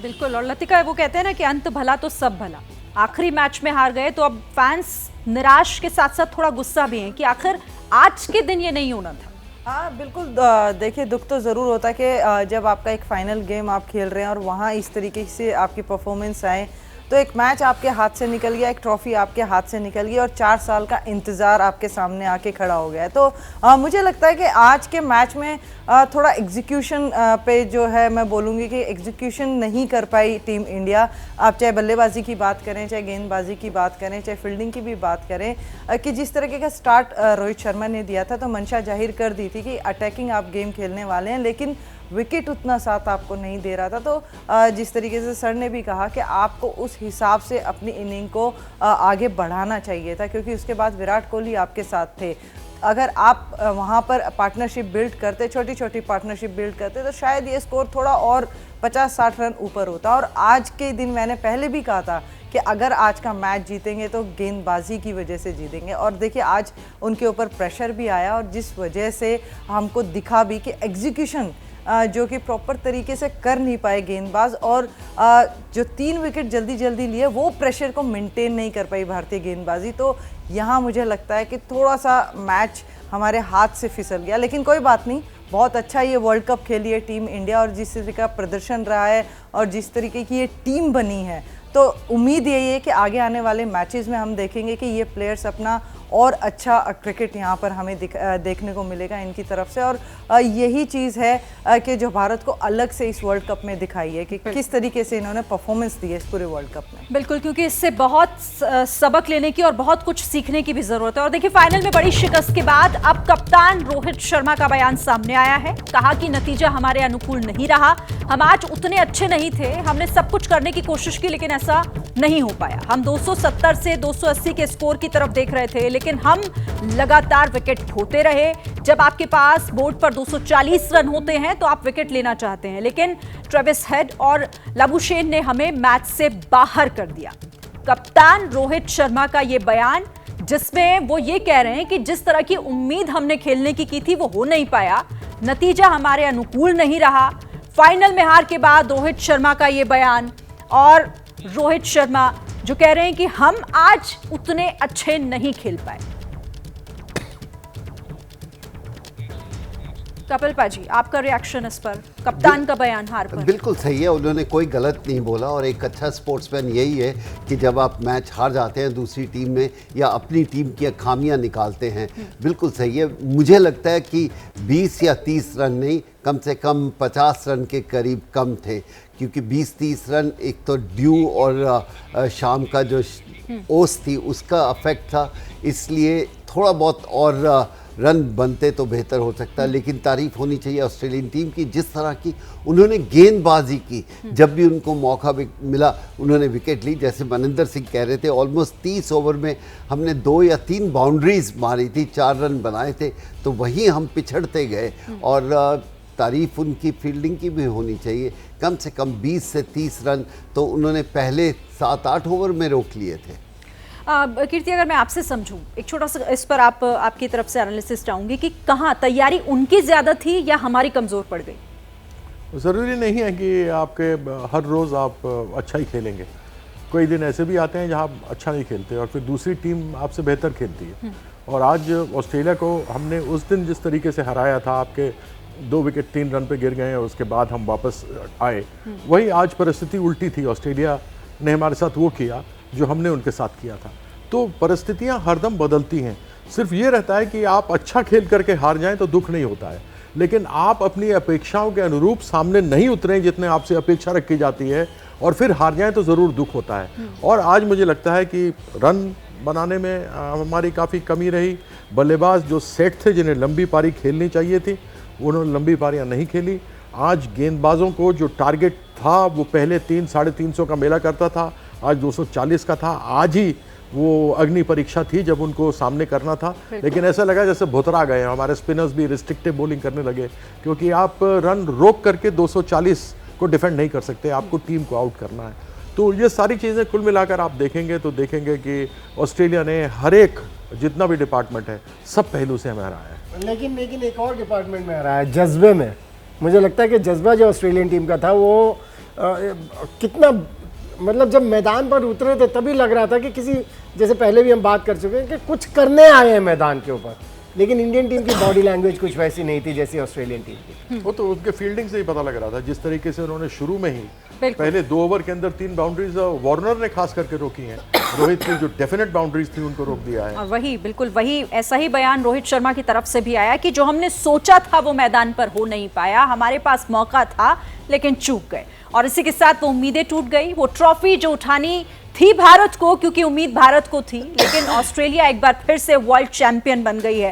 बिल्कुल, और लतिका, वो कहते हैं ना कि अंत भला तो सब भला। आखिरी मैच में हार गए तो अब फैंस निराश के साथ साथ थोड़ा गुस्सा भी है कि आखिर आज के दिन ये नहीं होना था। हाँ बिल्कुल, देखिए दुख तो ज़रूर होता है कि जब आपका एक फाइनल गेम आप खेल रहे हैं और वहाँ इस तरीके से आपकी परफॉर्मेंस आए, तो एक मैच आपके हाथ से निकल गया, एक ट्रॉफी आपके हाथ से निकल गई और 4 साल का इंतज़ार आपके सामने आके खड़ा हो गया है। तो मुझे लगता है कि आज के मैच में थोड़ा एग्जीक्यूशन पे जो है मैं बोलूँगी कि एग्जीक्यूशन नहीं कर पाई टीम इंडिया। आप चाहे बल्लेबाजी की बात करें, चाहे गेंदबाजी की बात करें, चाहे फील्डिंग की भी बात करें, कि जिस तरीके का स्टार्ट रोहित शर्मा ने दिया था तो मंशा जाहिर कर दी थी कि अटैकिंग आप गेम खेलने वाले हैं, लेकिन विकेट उतना साथ आपको नहीं दे रहा था। तो जिस तरीके से सर ने भी कहा कि आपको उस हिसाब से अपनी इनिंग को आगे बढ़ाना चाहिए था, क्योंकि उसके बाद विराट कोहली आपके साथ थे। अगर आप वहाँ पर पार्टनरशिप बिल्ड करते, छोटी छोटी पार्टनरशिप बिल्ड करते, तो शायद ये स्कोर थोड़ा और 50-60 रन ऊपर होता। और आज के दिन मैंने पहले भी कहा था कि अगर आज का मैच जीतेंगे तो गेंदबाजी की वजह से जीतेंगे। और देखिए आज उनके ऊपर प्रेशर भी आया और जिस वजह से हमको दिखा भी कि एग्जीक्यूशन जो कि प्रॉपर तरीके से कर नहीं पाए गेंदबाज, और जो 3 विकेट जल्दी जल्दी लिए वो प्रेशर को मेंटेन नहीं कर पाई भारतीय गेंदबाजी। तो यहाँ मुझे लगता है कि थोड़ा सा मैच हमारे हाथ से फिसल गया, लेकिन कोई बात नहीं, बहुत अच्छा ये वर्ल्ड कप खेली है टीम इंडिया और जिस तरीके का प्रदर्शन रहा है और जिस तरीके की ये टीम बनी है, तो उम्मीद यही है कि आगे आने वाले मैचेस में हम देखेंगे कि ये प्लेयर्स अपना और अच्छा क्रिकेट यहाँ पर हमें देखने को मिलेगा इनकी तरफ से। और यही चीज़ है कि जो भारत को अलग से इस वर्ल्ड कप में दिखाई है कि किस तरीके से इन्होंने परफॉर्मेंस दी है इस पूरे वर्ल्ड कप में। बिल्कुल, क्योंकि इससे बहुत सबक लेने की और बहुत कुछ सीखने की भी जरूरत है। और देखिए, फाइनल में बड़ी शिकस्त के बाद अब कप्तान रोहित शर्मा का बयान सामने आया है। कहा कि नतीजा हमारे अनुकूल नहीं रहा, हम आज उतने अच्छे नहीं थे, हमने सब कुछ करने की कोशिश की लेकिन ऐसा नहीं हो पाया। हम 270 से 280 के स्कोर की तरफ देख रहे थे लेकिन हम लगातार विकेट खोते रहे। जब आपके पास बोर्ड पर 240 रन होते हैं तो आप विकेट लेना चाहते हैं, लेकिन ट्रेविस हेड और लाबुशेन ने हमें मैच से बाहर कर दिया। कप्तान रोहित शर्मा का यह बयान, जिसमें वो ये कह रहे हैं कि जिस तरह की उम्मीद हमने खेलने की थी वो हो नहीं पाया, नतीजा हमारे अनुकूल नहीं रहा। फाइनल में हार के बाद रोहित शर्मा का ये बयान, और रोहित शर्मा जो कह रहे हैं कि हम आज उतने अच्छे नहीं खेल पाए। कपिल पाजी, आपका रिएक्शन इस पर, कप्तान का बयान हार पर? बिल्कुल सही है, उन्होंने कोई गलत नहीं बोला। और एक अच्छा स्पोर्ट्समैन यही है कि जब आप मैच हार जाते हैं दूसरी टीम में या अपनी टीम की खामियां निकालते हैं। बिल्कुल सही है। मुझे लगता है कि 20 या 30 रन नहीं, कम से कम 50 रन के करीब कम थे, क्योंकि 20-30 रन एक तो ड्यू और शाम का जो ओस थी उसका अफेक्ट था, इसलिए थोड़ा बहुत और रन बनते तो बेहतर हो सकता है। लेकिन तारीफ होनी चाहिए ऑस्ट्रेलियन टीम की, जिस तरह की उन्होंने गेंदबाजी की, जब भी उनको मौका मिला उन्होंने विकेट ली। जैसे मनिंदर सिंह कह रहे थे, ऑलमोस्ट 30 ओवर में हमने 2 या 3 बाउंड्रीज मारी थी, 4 रन बनाए थे, तो वहीं हम पिछड़ते गए। और तारीफ उनकी फील्डिंग की भी होनी चाहिए, कम से कम 20 से 30 रन तो उन्होंने पहले 7-8 ओवर में रोक लिए थे। कीर्ति, अगर मैं आपसे समझूं, एक छोटा सा इस पर आपकी तरफ से एनालिसिस चाहूंगी कि कहाँ तैयारी उनकी ज़्यादा थी या हमारी कमज़ोर पड़ गई? ज़रूरी नहीं है कि आपके हर रोज़ आप अच्छा ही खेलेंगे। कोई दिन ऐसे भी आते हैं जहाँ आप अच्छा नहीं खेलते और फिर दूसरी टीम आपसे बेहतर खेलती है। और आज ऑस्ट्रेलिया को हमने उस दिन जिस तरीके से हराया था, आपके 2 विकेट 3 रन पे गिर गए और उसके बाद हम वापस आए, वही आज परिस्थिति उल्टी थी। ऑस्ट्रेलिया ने हमारे साथ वो किया जो हमने उनके साथ किया था। तो परिस्थितियां हरदम बदलती हैं। सिर्फ ये रहता है कि आप अच्छा खेल करके हार जाएं तो दुख नहीं होता है, लेकिन आप अपनी अपेक्षाओं के अनुरूप सामने नहीं उतरें जितने आपसे अपेक्षा रखी जाती है और फिर हार जाएं तो ज़रूर दुख होता है। और आज मुझे लगता है कि रन बनाने में हमारी काफ़ी कमी रही। बल्लेबाज जो सेट थे, जिन्हें लंबी पारी खेलनी चाहिए थी, उन्होंने लंबी पारियाँ नहीं खेली। आज गेंदबाजों को जो टारगेट था वो पहले 300-350 का मेला करता था, आज 240 का था। आज ही वो अग्नि परीक्षा थी जब उनको सामने करना था, लेकिन ऐसा लगा जैसे भुतरा गए। हमारे स्पिनर्स भी रिस्ट्रिक्टिव बॉलिंग करने लगे, क्योंकि आप रन रोक करके 240 को डिफेंड नहीं कर सकते, आपको टीम को आउट करना है। तो ये सारी चीज़ें कुल मिलाकर आप देखेंगे तो देखेंगे कि ऑस्ट्रेलिया ने हर एक जितना भी डिपार्टमेंट है सब पहलू से हमें हराया है। लेकिन एक और डिपार्टमेंट में हराया है, जज्बे में। मुझे लगता है कि जज्बा जो ऑस्ट्रेलियन टीम का था वो कितना, मतलब जब मैदान पर उतरे थे तभी लग रहा था कि किसी, जैसे पहले भी हम बात कर चुके हैं कि कुछ करने आए हैं मैदान के ऊपर। लेकिन इंडियन टीम की बॉडी लैंग्वेज कुछ वैसी नहीं थी जैसी ऑस्ट्रेलियन टीम की। वो तो उनके फील्डिंग से ही पता लग रहा था, जिस तरीके से उन्होंने शुरू में ही पहले 2 ओवर के अंदर 3 बाउंड्रीज वार्नर ने खास करके रोकी हैं। रोहित ने जो डेफिनेट बाउंड्रीज थी उनको रोक दिया है। और वही बिल्कुल वही ऐसा ही बयान रोहित शर्मा की तरफ से भी आया कि जो हमने सोचा था वो मैदान पर हो नहीं पाया, हमारे पास मौका था लेकिन चूक गए। और इसी के साथ वो उम्मीदें टूट गई। वो ट्रॉफी जो उठानी थी भारत को, क्योंकि उम्मीद भारत को थी, लेकिन ऑस्ट्रेलिया एक बार फिर से वर्ल्ड चैंपियन बन गई है।